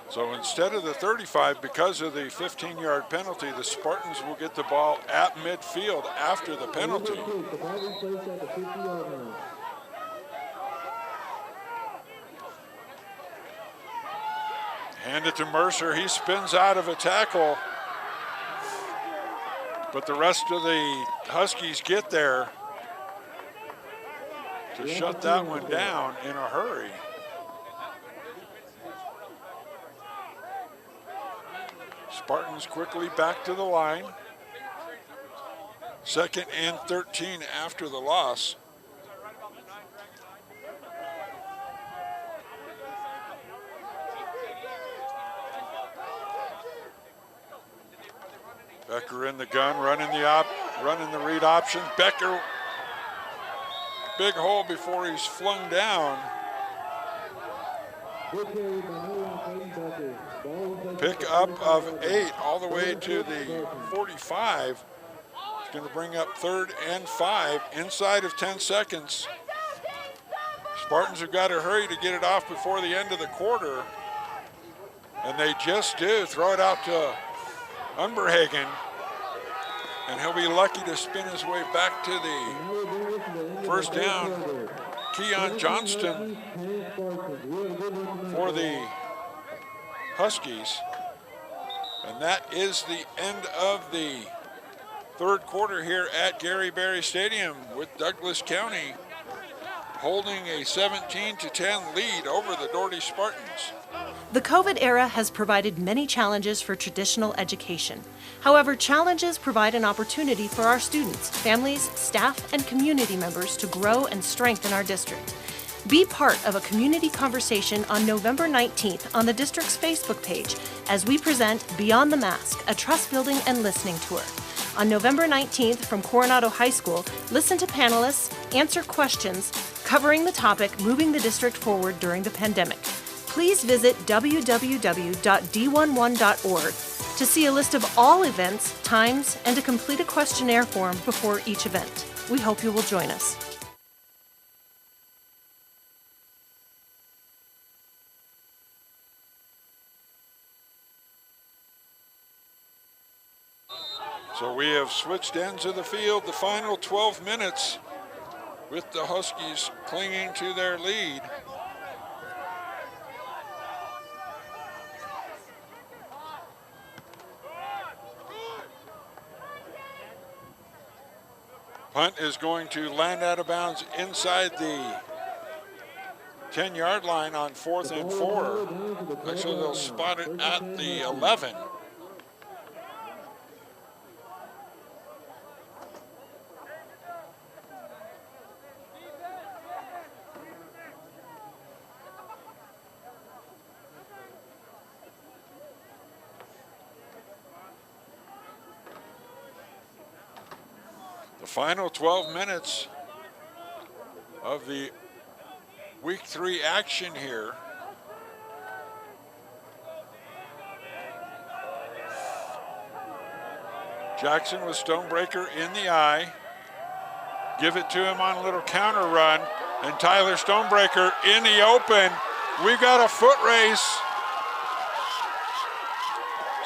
So instead of the 35, because of the 15-yard penalty, the Spartans will get the ball at midfield after the penalty. Hand it to Mercer. He spins out of a tackle, but the rest of the Huskies get there to shut that one down in a hurry. Spartans quickly back to the line. 2nd and 13 after the loss. Becker in the gun, running the read option. Becker, big hole before he's flung down. Pick up of 8 all the way to the 45. It's going to bring up 3rd and 5 inside of 10 seconds. Spartans have got to hurry to get it off before the end of the quarter. And they just do. Throw it out to Unberhagen. And he'll be lucky to spin his way back to the first down. Keon Johnston for the Huskies. And that is the end of the 3rd quarter here at Gary Berry Stadium, with Douglas County holding a 17-10 lead over the Doherty Spartans. The COVID era has provided many challenges for traditional education. However, challenges provide an opportunity for our students, families, staff, and community members to grow and strengthen our district. Be part of a community conversation on November 19th on the district's Facebook page as we present Beyond the Mask, a trust building and listening tour. On November 19th from Coronado High School, listen to panelists, answer questions covering the topic moving the district forward during the pandemic. Please visit www.d11.org to see a list of all events, times, and to complete a questionnaire form before each event. We hope you will join us. So we have switched ends of the field, the final 12 minutes with the Huskies clinging to their lead. Punt is going to land out of bounds inside the 10-yard line on 4th and 4. Actually, they'll spot it at the 11. The final 12 minutes of the Week 3 action here. Jackson with Stonebreaker in the eye. Give it to him on a little counter run. And Tyler Stonebreaker in the open. We've got a foot race.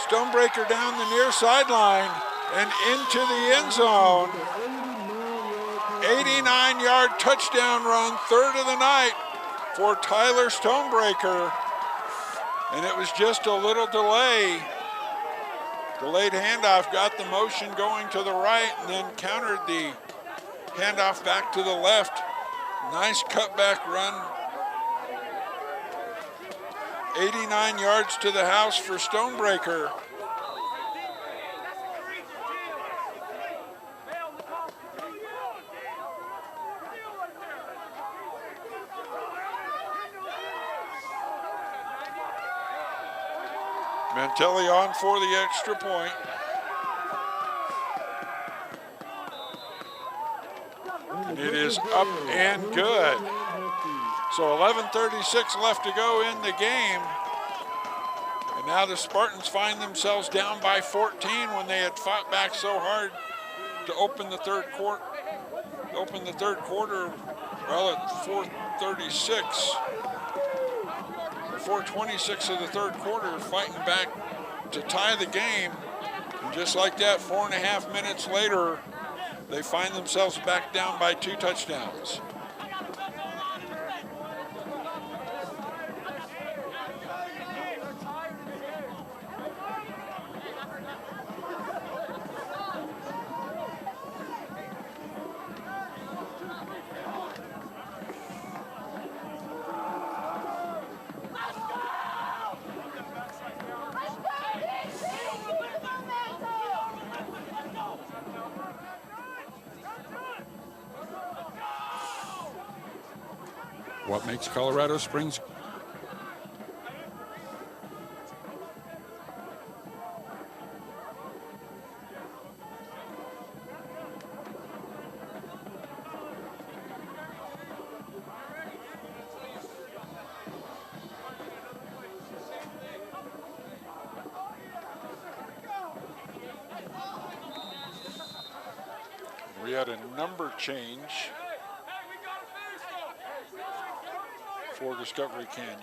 Stonebreaker down the near sideline and into the end zone. 89-yard touchdown run, third of the night for Tyler Stonebreaker. And it was just a little delay. Delayed handoff, got the motion going to the right and then countered the handoff back to the left. Nice cutback run. 89 yards to the house for Stonebreaker. Mantelli on for the extra point. And it is up and good. So 11:36 left to go in the game. And now the Spartans find themselves down by 14 when they had fought back so hard to open the third quarter. Well, at 4:36. 4:26 of the third quarter, fighting back to tie the game. And just like that, 4.5 minutes later, they find themselves back down by 2 touchdowns. What makes Colorado Springs We had a number change for Discovery Canyon.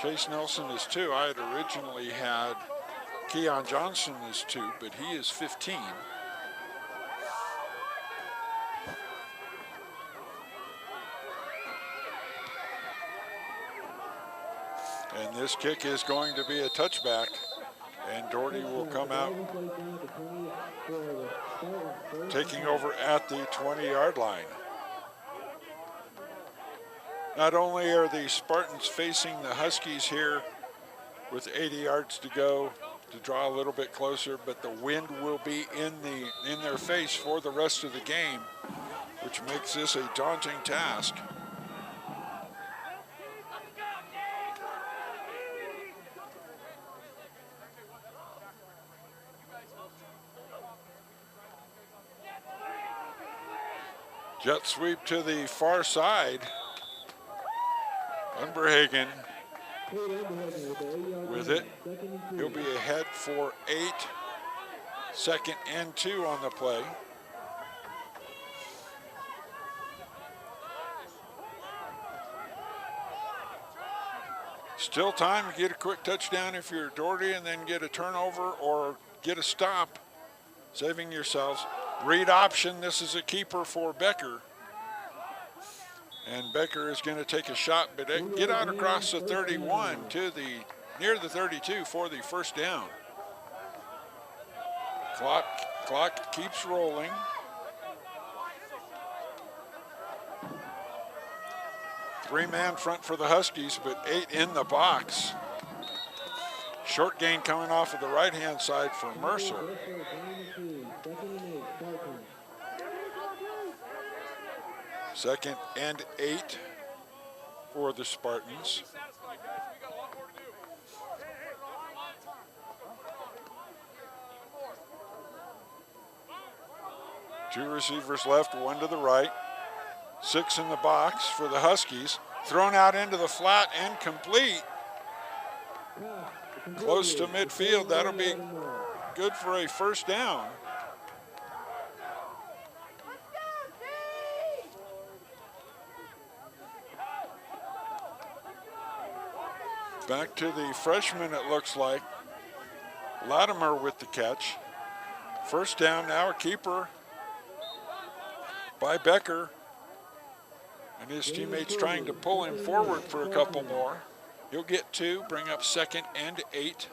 Chase Nelson is 2. I had originally had Keon Johnson is 2, but he is 15. And this kick is going to be a touchback, and Doherty will come out taking over at the 20-yard line. Not only are the Spartans facing the Huskies here with 80 yards to go to draw a little bit closer, but the wind will be in their face for the rest of the game, which makes this a daunting task. Jet sweep to the far side. Unberhagen with it. He'll be ahead for 8. 2nd and 2 on the play. Still time to get a quick touchdown if you're Doherty, and then get a turnover or get a stop, saving yourselves. Read option, this is a keeper for Becker. And Becker is going to take a shot, but get out across the 31 to near the 32 for the first down. Clock keeps rolling. Three-man front for the Huskies, but 8 in the box. Short gain coming off of the right-hand side for Mercer. Second and 8 for the Spartans. Two receivers left, one to the right. 6 in the box for the Huskies. Thrown out into the flat and complete. Close to midfield, that'll be good for a first down. Back to the freshman, it looks like. Latimer with the catch. First down, now a keeper by Becker. And his teammates trying to pull him forward for a couple more. He'll get 2, bring up 2nd and 8.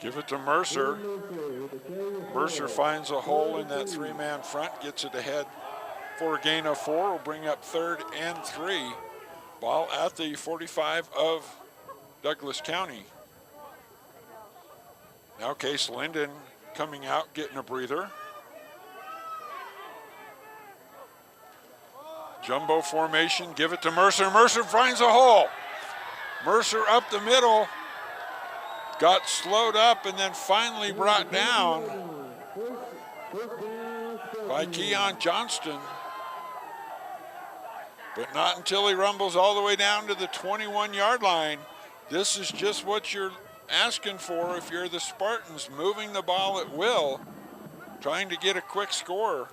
Give it to Mercer. Mercer finds a hole in that 3-man front, gets it ahead for a gain of 4. Will bring up 3rd and 3. Ball at the 45 of Douglas County. Now Case Linden coming out, getting a breather. Jumbo formation, give it to Mercer. Mercer finds a hole. Mercer up the middle. Got slowed up and then finally brought down by Keon Johnston. But not until he rumbles all the way down to the 21-yard line. This is just what you're asking for if you're the Spartans, moving the ball at will, trying to get a quick score.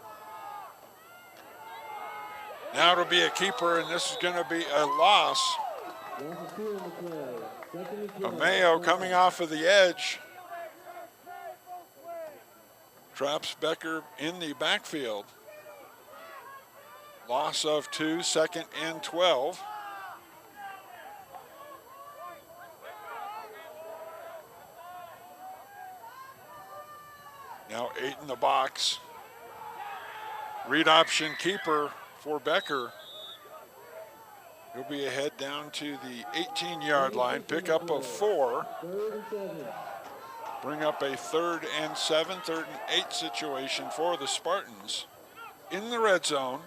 Now it'll be a keeper, and this is going to be a loss. Ameo coming off of the edge. Traps Becker in the backfield. Loss of 2, 2nd and 12. Now 8 in the box. Read option keeper for Becker. He'll be ahead down to the 18-yard line, pick up of 4. Bring up a 3rd and 7, 3rd and 8 situation for the Spartans in the red zone.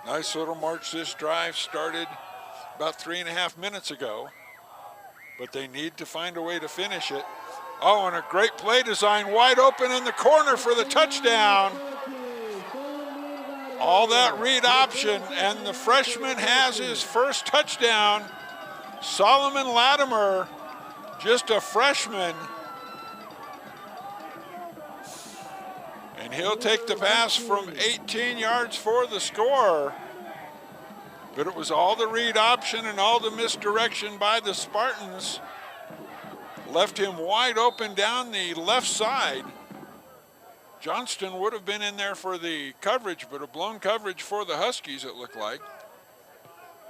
Nice little march. This drive started about 3.5 minutes ago, but they need to find a way to finish it. Oh, and a great play design, wide open in the corner for the touchdown. All that read option, and the freshman has his first touchdown. Solomon Latimer, just a freshman. And he'll take the pass from 18 yards for the score. But it was all the read option and all the misdirection by the Spartans. Left him wide open down the left side. Johnston would have been in there for the coverage, but a blown coverage for the Huskies, it looked like.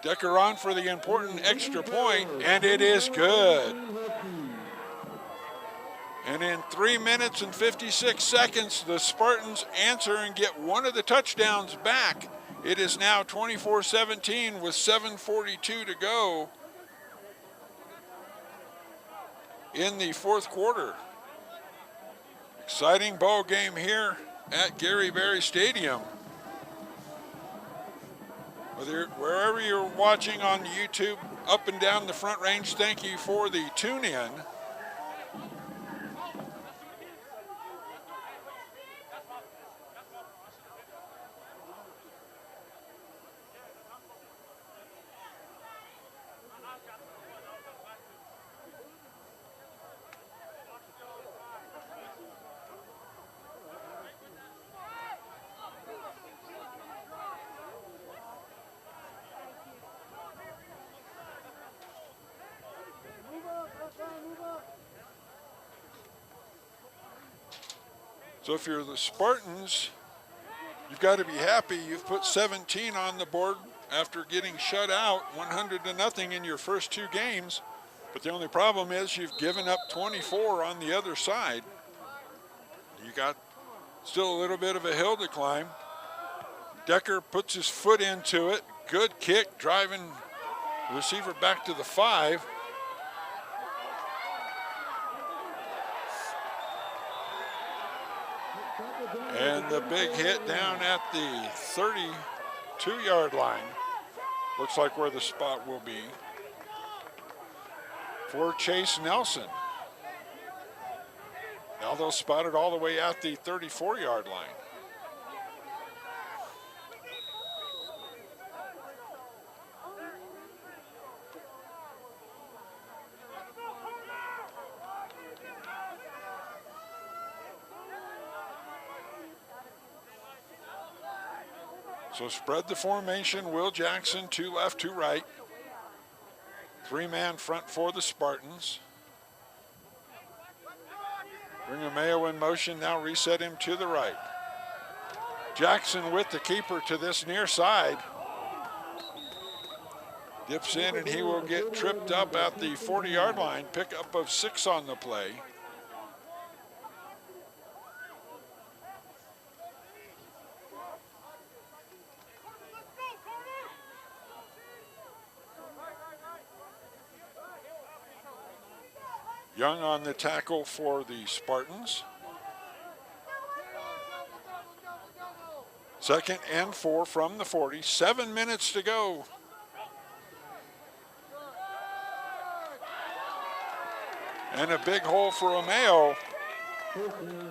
Decker on for the important extra point, and it is good. And in 3 minutes and 56 seconds, the Spartans answer and get one of the touchdowns back. It is now 24-17 with 7:42 to go in the fourth quarter. Exciting ball game here at Gary Berry Stadium. Wherever you're watching on YouTube, up and down the Front Range, thank you for the tune-in. So if you're the Spartans, you've got to be happy you've put 17 on the board after getting shut out 100-0 in your first 2 games. But the only problem is you've given up 24 on the other side. You got still a little bit of a hill to climb. Decker puts his foot into it. Good kick, driving the receiver back to the 5. And the big hit down at the 32-yard line. Looks like where the spot will be for Chase Nelson. Now they'll spot it all the way at the 34-yard line. So spread the formation. Will Jackson, 2 left, 2 right. 3-man front for the Spartans. Bring Mayo in motion, now reset him to the right. Jackson with the keeper to this near side. Dips in and he will get tripped up at the 40-yard line. Pickup of 6 on the play. Young on the tackle for the Spartans. 2nd and 4 from the 40. 7 minutes to go. And a big hole for Romeo.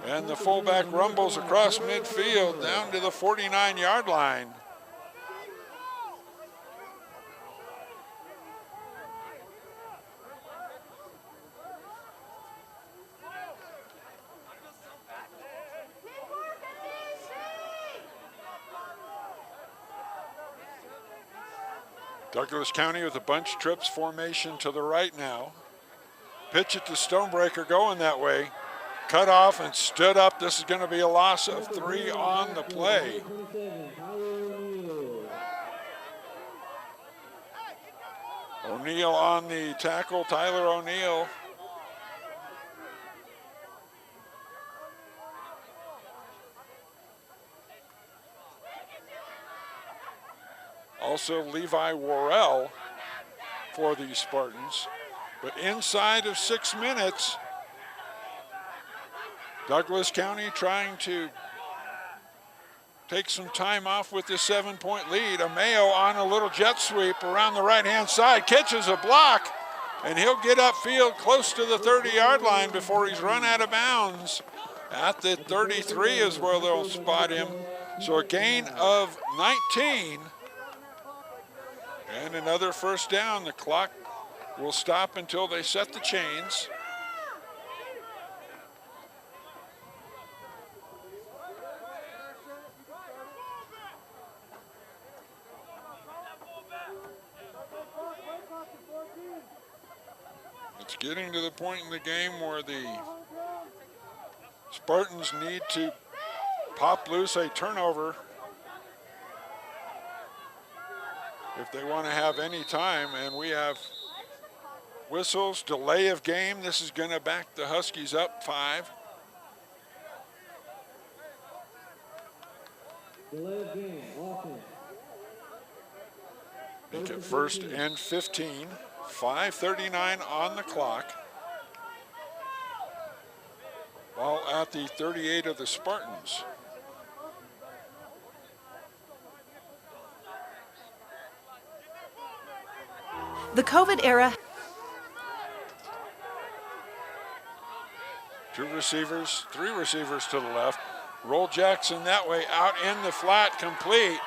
And the fullback rumbles across midfield down to the 49-yard line. Douglas County with a bunch trips formation to the right now. Pitch it to Stonebreaker going that way. Cut off and stood up. This is going to be a loss of 3 on the play. O'Neal on the tackle, Tyler O'Neal. Also Levi Worrell for the Spartans. But inside of 6 minutes, Douglas County trying to take some time off with this 7-point lead. Ameo on a little jet sweep around the right-hand side, catches a block, and he'll get upfield close to the 30-yard line before he's run out of bounds. At the 33 is where they'll spot him. So a gain of 19. And another first down. The clock will stop until they set the chains. It's getting to the point in the game where the Spartans need to pop loose a turnover if they want to have any time, and we have whistles, delay of game. This is going to back the Huskies up 5. Delay of game, offense. Make it 1st and 15. 5:39 on the clock. Ball at the 38 of the Spartans. The COVID era. 2 receivers, 3 receivers to the left. Roll Jackson that way, out in the flat, complete.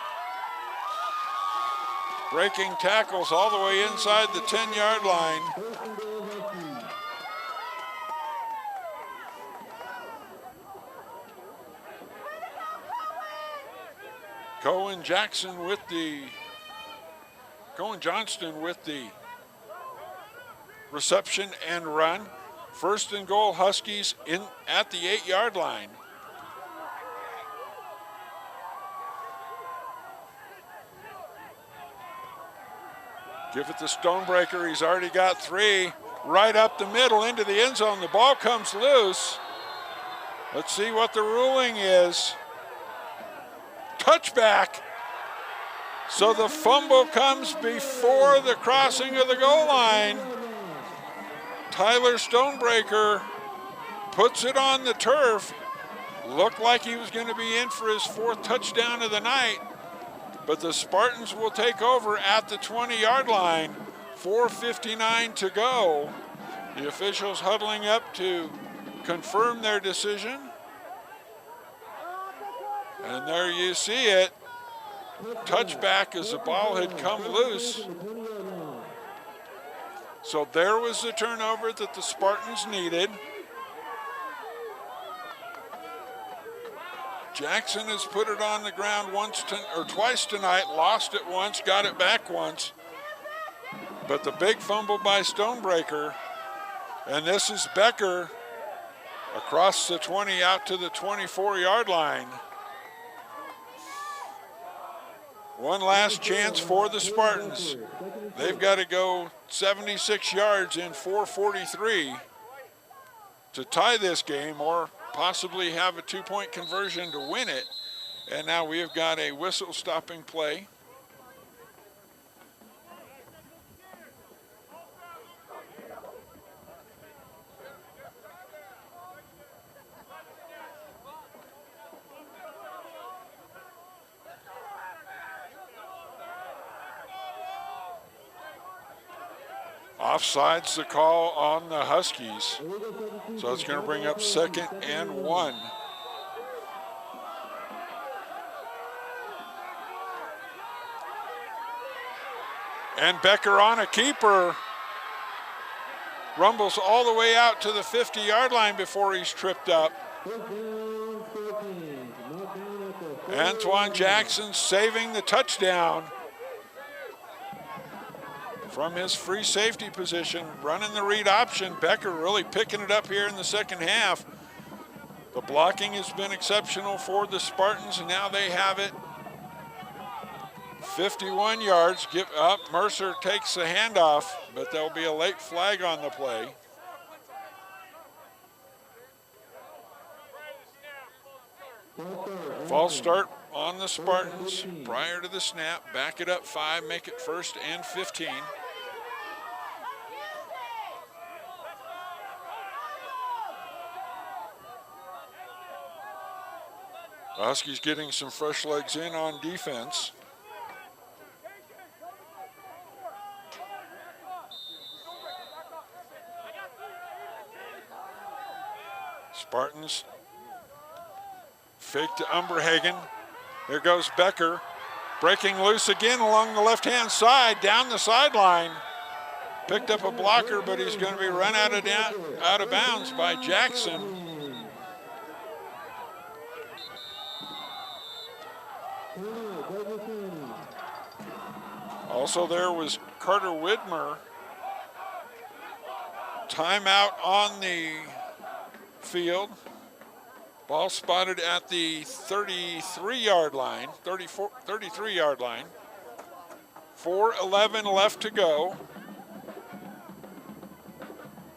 Breaking tackles all the way inside the 10-yard line. Cohen Johnston with the reception and run. 1st and goal, Huskies in at the 8-yard line. Give it to Stonebreaker. He's already got 3. Right up the middle into the end zone. The ball comes loose. Let's see what the ruling is. Touchback. So the fumble comes before the crossing of the goal line. Tyler Stonebreaker puts it on the turf. Looked like he was going to be in for his 4th touchdown of the night. But the Spartans will take over at the 20-yard line. 4:59 to go. The officials huddling up to confirm their decision. And there you see it. Touchback as the ball had come loose. So there was the turnover that the Spartans needed. Jackson has put it on the ground twice tonight, lost it once, got it back once. But the big fumble by Stonebreaker, and this is Becker across the 20 out to the 24-yard line. One last chance for the Spartans. They've got to go 76 yards in 4:43 to tie this game or possibly have a 2-point conversion to win it. And now we have got a whistle stopping play. Offside's the call on the Huskies. So it's going to bring up 2nd and 1. And Becker on a keeper. Rumbles all the way out to the 50-yard line before he's tripped up. Antoine Jackson saving the touchdown from his free safety position, running the read option. Becker really picking it up here in the second half. The blocking has been exceptional for the Spartans, and now they have it. 51 yards, give up. Mercer takes the handoff, but there'll be a late flag on the play. False start on the Spartans prior to the snap. Back it up 5, make it 1st and 15. The Huskies getting some fresh legs in on defense. Spartans fake to Umberhagen. There goes Becker, breaking loose again along the left-hand side, down the sideline. Picked up a blocker, but he's going to be run out of bounds by Jackson. Also there was Carter Widmer. Timeout on the field. Ball spotted at the 33-yard line, 33-yard line. 4:11 left to go.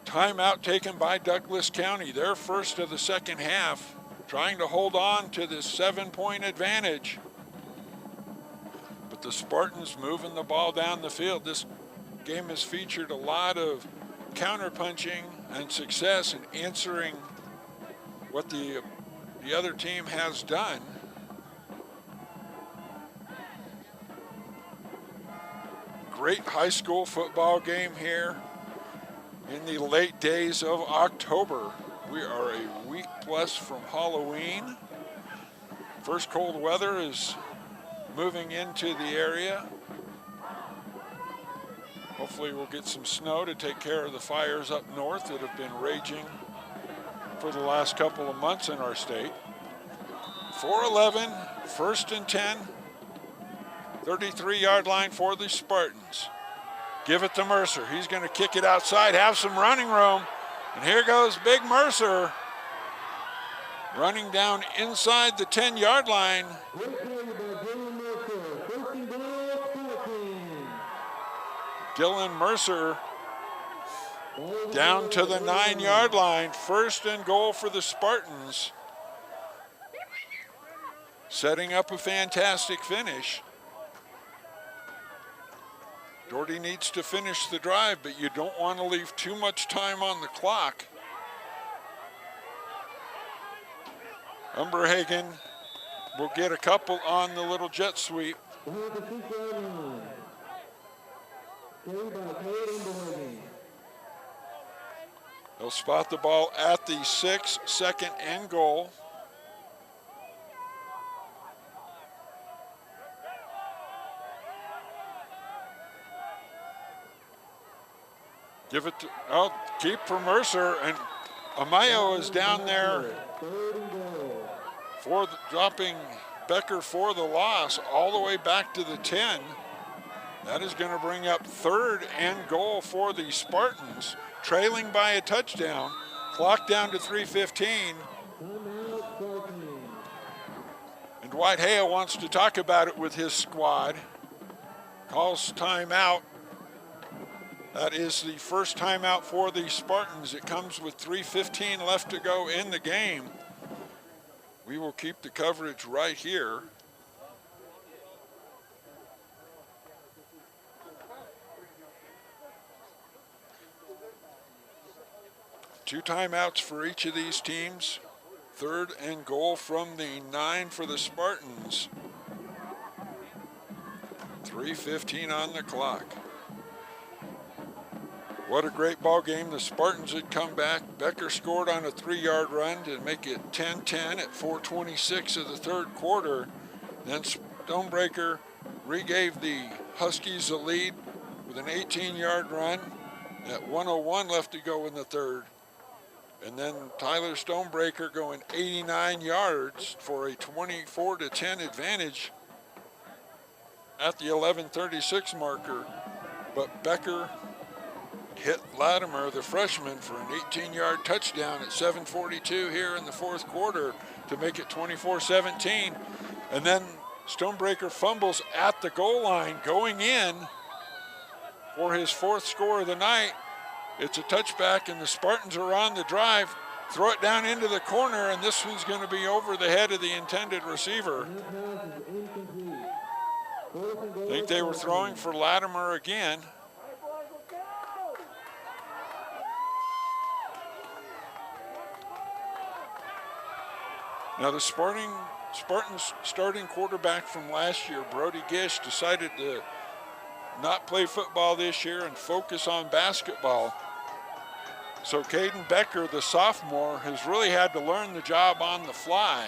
Timeout taken by Douglas County, their first of the second half, trying to hold on to this 7-point advantage. But the Spartans moving the ball down the field. This game has featured a lot of counterpunching and success in answering what the other team has done. Great high school football game here in the late days of October. We are a week plus from Halloween. First cold weather is moving into the area. Hopefully we'll get some snow to take care of the fires up north that have been raging for the last couple of months in our state. 4:11, 1st and 10, 33-yard line for the Spartans. Give it to Mercer. He's going to kick it outside, have some running room. And here goes Big Mercer running down inside the 10-yard line. Dylan Mercer down to the 9-yard line. 1st and goal for the Spartans. Setting up a fantastic finish. Doherty needs to finish the drive, but you don't want to leave too much time on the clock. Umberhagen will get a couple on the little jet sweep. They'll spot the ball at the 6, 2nd and goal. Give it to, oh, keep for Mercer, and Amayo is down there for the, dropping Becker for the loss all the way back to the 10. That is going to bring up 3rd and goal for the Spartans, trailing by a touchdown. Clock down to 3:15. And Dwight Hale wants to talk about it with his squad. Calls timeout. That is the first timeout for the Spartans. It comes with 3:15 left to go in the game. We will keep the coverage right here. Two timeouts for each of these teams. 3rd and goal from the 9 for the Spartans. 3:15 on the clock. What a great ball game. The Spartans had come back. Becker scored on a 3-yard run to make it 10-10 at 4:26 of the 3rd quarter. Then Stonebreaker regave the Huskies the lead with an 18-yard run at 1:01 left to go in the 3rd. And then Tyler Stonebreaker going 89 yards for a 24-10 advantage at the 11:36 marker. But Becker hit Latimer, the freshman, for an 18-yard touchdown at 7:42 here in the 4th quarter to make it 24-17. And then Stonebreaker fumbles at the goal line going in for his 4th score of the night. It's a touchback, and the Spartans are on the drive. Throw it down into the corner, and this one's going to be over the head of the intended receiver. I think they were throwing for Latimer again. Now the Spartans starting quarterback from last year, Brody Gish, decided to not play football this year and focus on basketball. So Caden Becker, the sophomore, has really had to learn the job on the fly.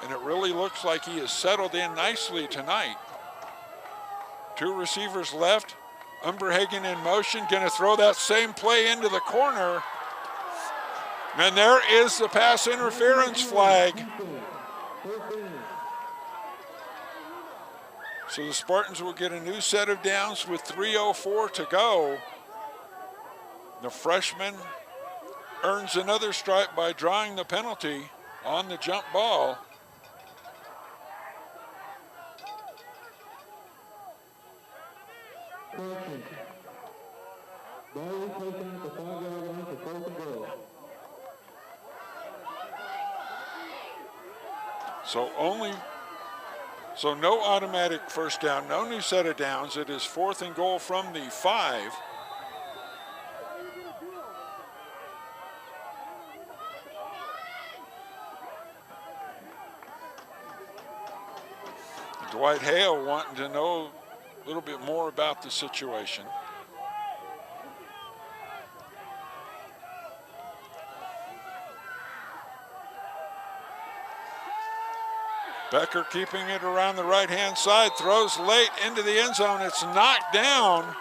And it really looks like he has settled in nicely tonight. 2 receivers left. Umberhagen in motion, gonna throw that same play into the corner. And there is the pass interference flag. So the Spartans will get a new set of downs with 3:04 to go. The freshman earns another stripe by drawing the penalty on the jump ball. Correction. Ball will be placed down at the 5-yard line for 4th and goal. So no automatic first down, no new set of downs. It is 4th and goal from the 5. Dwight Hale wanting to know a little bit more about the situation. Becker keeping it around the right-hand side, throws late into the end zone. It's knocked down.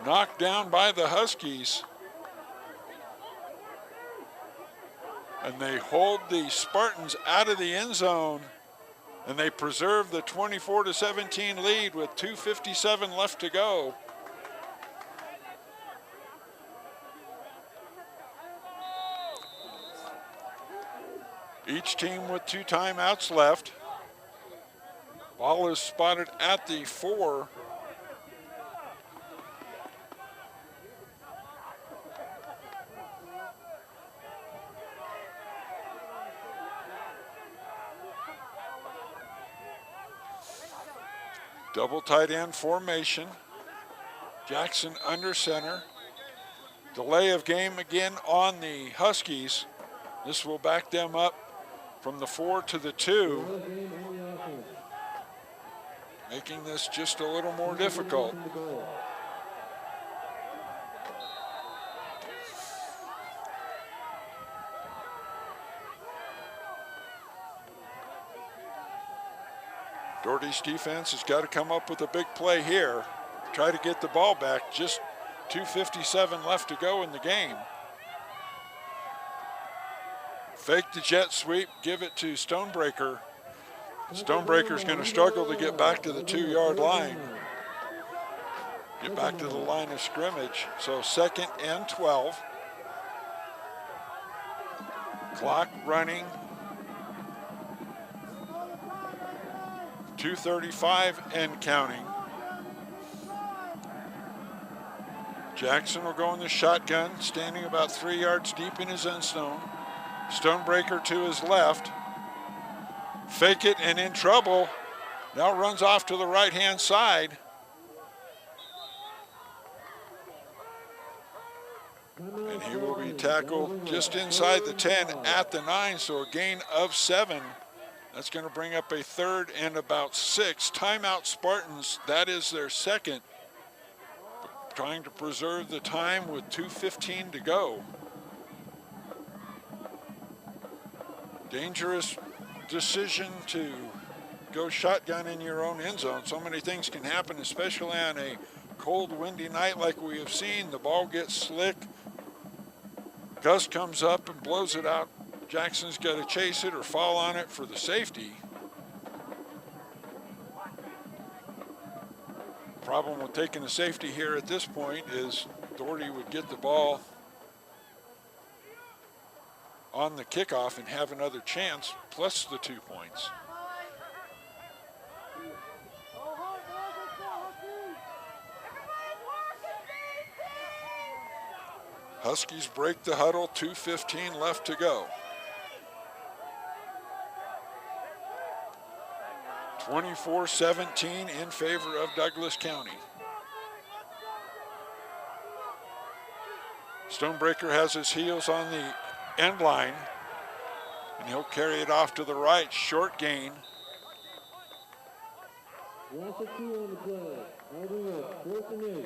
Knocked down by the Huskies. And they hold the Spartans out of the end zone, and they preserve the 24-17 lead with 2:57 left to go. Each team with 2 timeouts left. Ball is spotted at the 4. Double tight end formation. Jackson under center. Delay of game again on the Huskies. This will back them up from the 4 to the 2, making this just a little more difficult. Doherty's defense has got to come up with a big play here. Try to get the ball back. Just 2:57 left to go in the game. Fake the jet sweep, give it to Stonebreaker. Stonebreaker's going to struggle to get back to the 2-yard line. Get back to the line of scrimmage. So 2nd and 12. Clock running. 2:35 and counting. Jackson will go in the shotgun, standing about 3 yards deep in his end zone. Stonebreaker to his left. Fake it and in trouble. Now runs off to the right-hand side. And he will be tackled just inside the 10 at the 9, so a gain of 7. That's going to bring up a 3rd and about 6. Timeout Spartans, that is their 2nd. Trying to preserve the time with 2:15 to go. Dangerous decision to go shotgun in your own end zone. So many things can happen, especially on a cold, windy night like we have seen. The ball gets slick. Gust comes up and blows it out. Jackson's got to chase it or fall on it for the safety. Problem with taking a safety here at this point is Doherty would get the ball on the kickoff and have another chance, plus the 2 points. Huskies break the huddle, 2:15 left to go. 24-17 in favor of Douglas County. Stonebreaker has his heels on the end line, and he'll carry it off to the right, short gain. Loss of 2 on the play. Adding up, 4th and 8.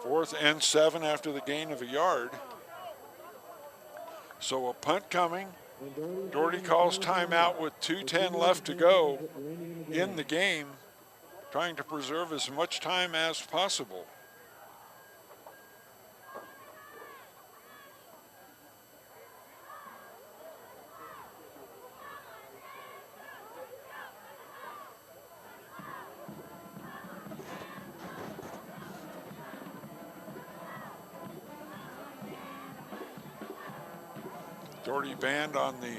4th and 7 after the gain of a yard. So a punt coming. Doherty calls timeout with 2:10 left to go in the game, trying to preserve as much time as possible. Doherty band on the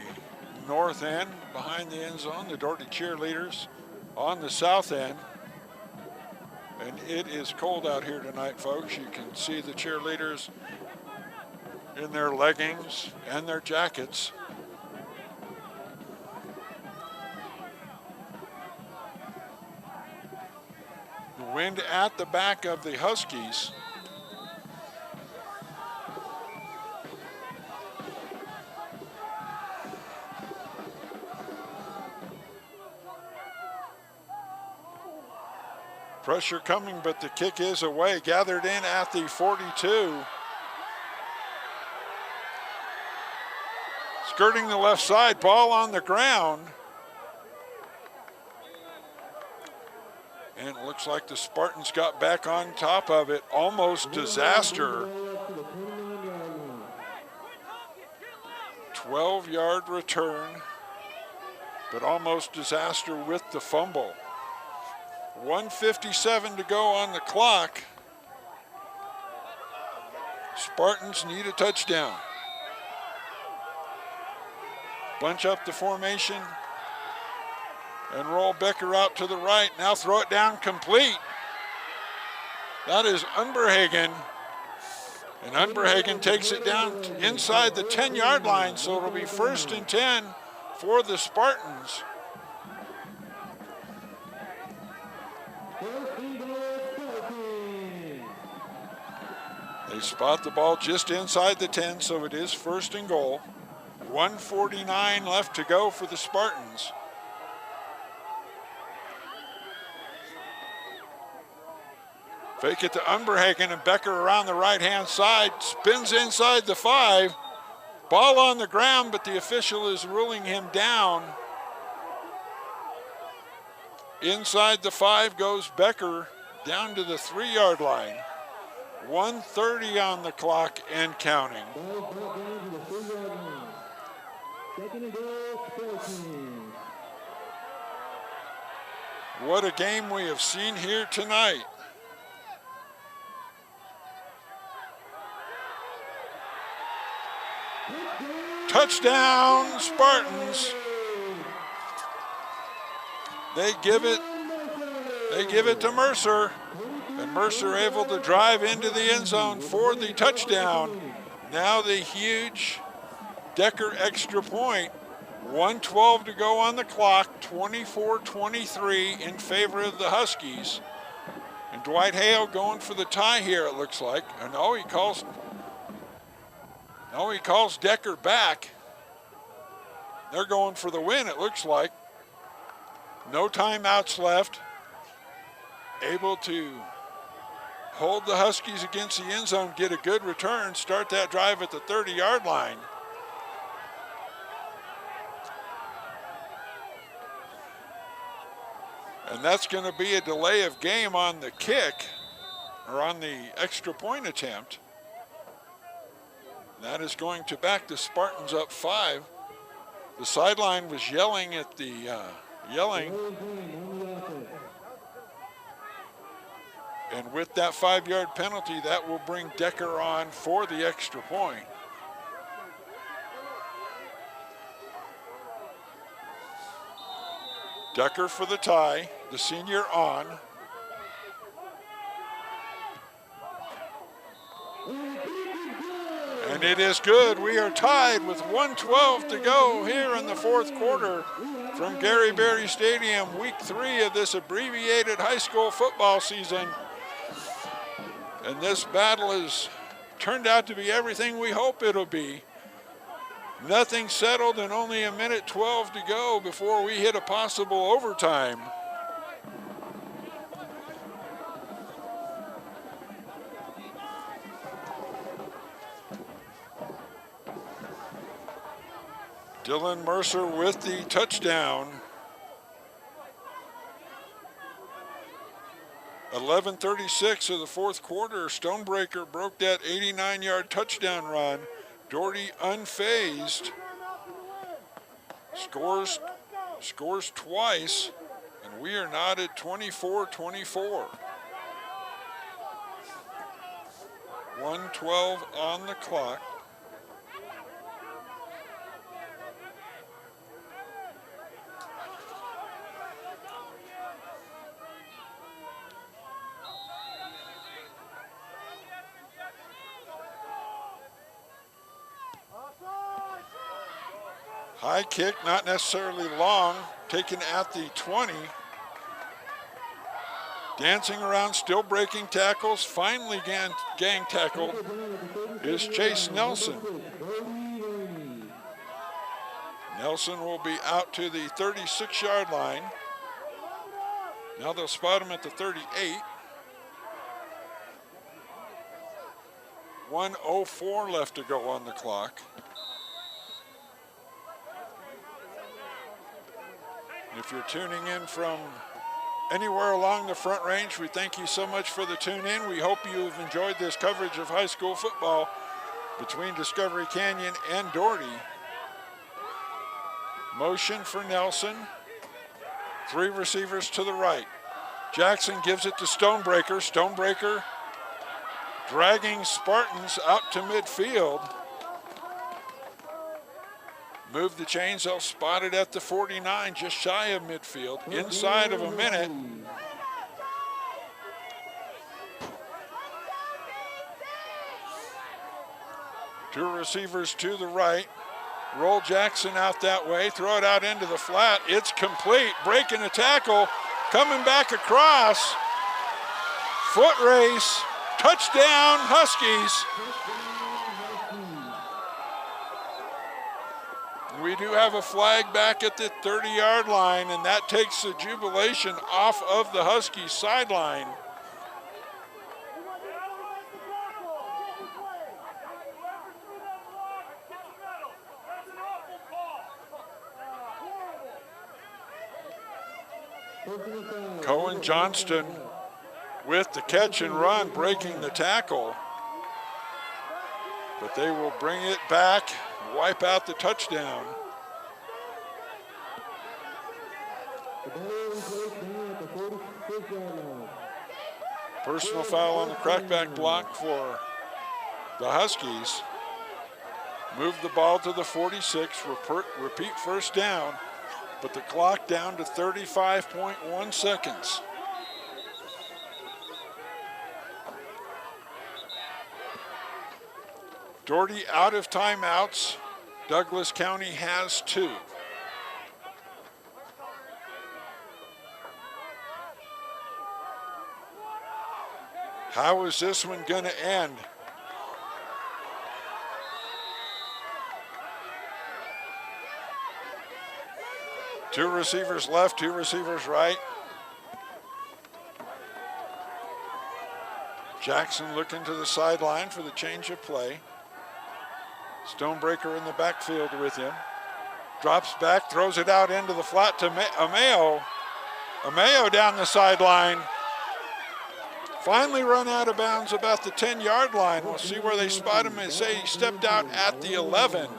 north end behind the end zone, the Doherty cheerleaders on the south end. And it is cold out here tonight, folks. You can see the cheerleaders in their leggings and their jackets. The wind at the back of the Huskies. Pressure coming, but the kick is away. Gathered in at the 42. Skirting the left side, ball on the ground. And it looks like the Spartans got back on top of it. Almost disaster. 12-yard return, but almost disaster with the fumble. 1:57 to go on the clock. Spartans need a touchdown. Bunch up the formation and roll Becker out to the right. Now throw it down complete. That is Unberhagen. And Unberhagen takes it down inside the 10-yard line, so it'll be 1st and 10 for the Spartans. They spot the ball just inside the 10, so it is 1st and goal. 1:49 left to go for the Spartans. Fake it to Unberhagen, and Becker around the right-hand side, spins inside the 5. Ball on the ground, but the official is ruling him down. Inside the 5 goes Becker, down to the 3-yard line. 1:30 on the clock and counting. What a game we have seen here tonight. Touchdown, Spartans. They give it to Mercer. And Mercer able to drive into the end zone for the touchdown. Now the huge Decker extra point. 1:12 to go on the clock, 24-23 in favor of the Huskies. And Dwight Hale going for the tie here, it looks like. And he calls Decker back. They're going for the win, it looks like. No timeouts left. Able to hold the Huskies against the end zone, get a good return, start that drive at the 30-yard line. And that's going to be a delay of game on the kick, or on the extra point attempt. That is going to back the Spartans up 5. The sideline was yelling at the, And with that 5-yard penalty, that will bring Decker on for the extra point. Decker for the tie, the senior on. And it is good. We are tied with 1:12 to go here in the 4th quarter from Gary Berry Stadium, week 3 of this abbreviated high school football season. And this battle has turned out to be everything we hope it'll be. Nothing settled, and only a minute 12 to go before we hit a possible overtime. Dylan Mercer with the touchdown. 11:36 of the 4th quarter. Stonebreaker broke that 89-yard touchdown run. Doherty unfazed. Scores twice, and we are not at 24-24. 1:12 on the clock. High kick, not necessarily long, taken at the 20. Dancing around, still breaking tackles, finally gang tackled is Chase Nelson. Nelson will be out to the 36-yard line. Now they'll spot him at the 38. 1:04 left to go on the clock. If you're tuning in from anywhere along the Front Range, we thank you so much for the tune in. We hope you've enjoyed this coverage of high school football between Discovery Canyon and Doherty. Motion for Nelson. 3 receivers to the right. Jackson gives it to Stonebreaker. Stonebreaker dragging Spartans out to midfield. Move the chains, they'll spot it at the 49, just shy of midfield, inside of a minute. Two receivers to the right. Roll Jackson out that way, throw it out into the flat. It's complete, breaking a tackle, coming back across. Foot race, touchdown Huskies. We do have a flag back at the 30-yard line, and that takes the jubilation off of the Huskies sideline. Cohen Johnston with the catch and run, breaking the tackle. But they will bring it back, wipe out the touchdown. Personal foul on the crackback block for the Huskies. Move the ball to the 46, repeat first down, but the clock down to 35.1 seconds. Doherty out of timeouts. Douglas County has 2. How is this one going to end? Two receivers left, 2 receivers right. Jackson looking to the sideline for the change of play. Stonebreaker in the backfield with him. Drops back, throws it out into the flat to Ameo. Ameo down the sideline. Finally run out of bounds about the 10-yard line. We'll see where they spot him and say he stepped out at the 11.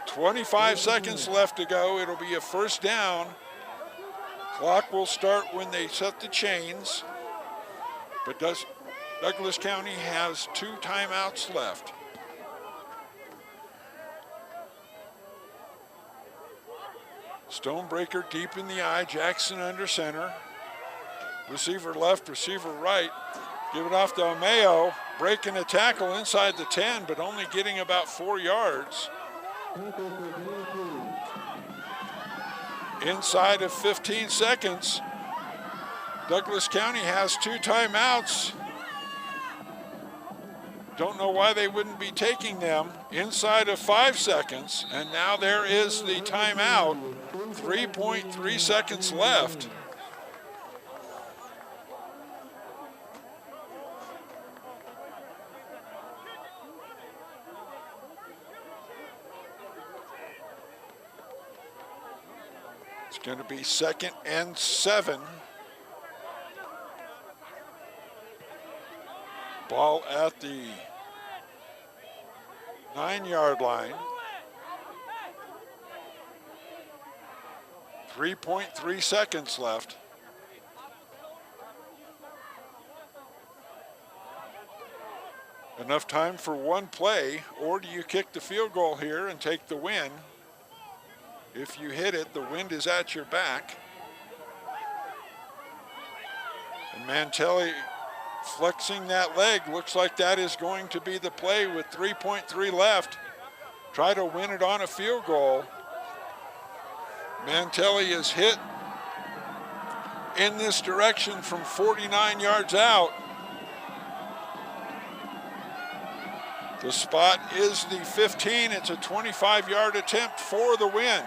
25 seconds left to go. It'll be a first down. Clock will start when they set the chains. But Douglas County has 2 timeouts left. Stonebreaker deep in the eye, Jackson under center. Receiver left, receiver right. Give it off to Ameo, breaking a tackle inside the 10, but only getting about 4 yards. Inside of 15 seconds, Douglas County has 2 timeouts. Don't know why they wouldn't be taking them. Inside of 5 seconds, and now there is the timeout. 3.3 seconds left. It's going to be 2nd and 7. Ball at the 9-yard line. 3.3 seconds left. Enough time for one play, or do you kick the field goal here and take the win? If you hit it, the wind is at your back. And Mantelli flexing that leg. Looks like that is going to be the play with 3.3 left. Try to win it on a field goal. Mantelli is hit in this direction from 49 yards out. The spot is the 15. It's a 25-yard attempt for the win.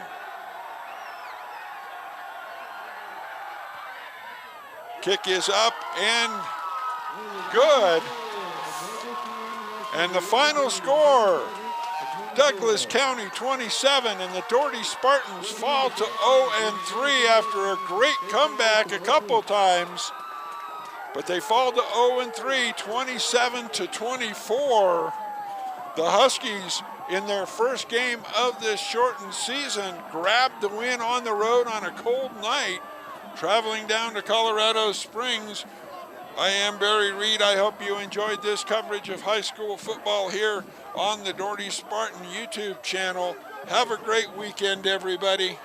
Kick is up and good. And the final score, Douglas County 27, and the Doherty Spartans fall to 0-3 after a great comeback a couple times. But they fall to 0-3, 27-24. The Huskies, in their first game of this shortened season, grabbed the win on the road on a cold night, traveling down to Colorado Springs. I am Barry Reed. I hope you enjoyed this coverage of high school football here on the Doherty Spartan YouTube channel. Have a great weekend, everybody.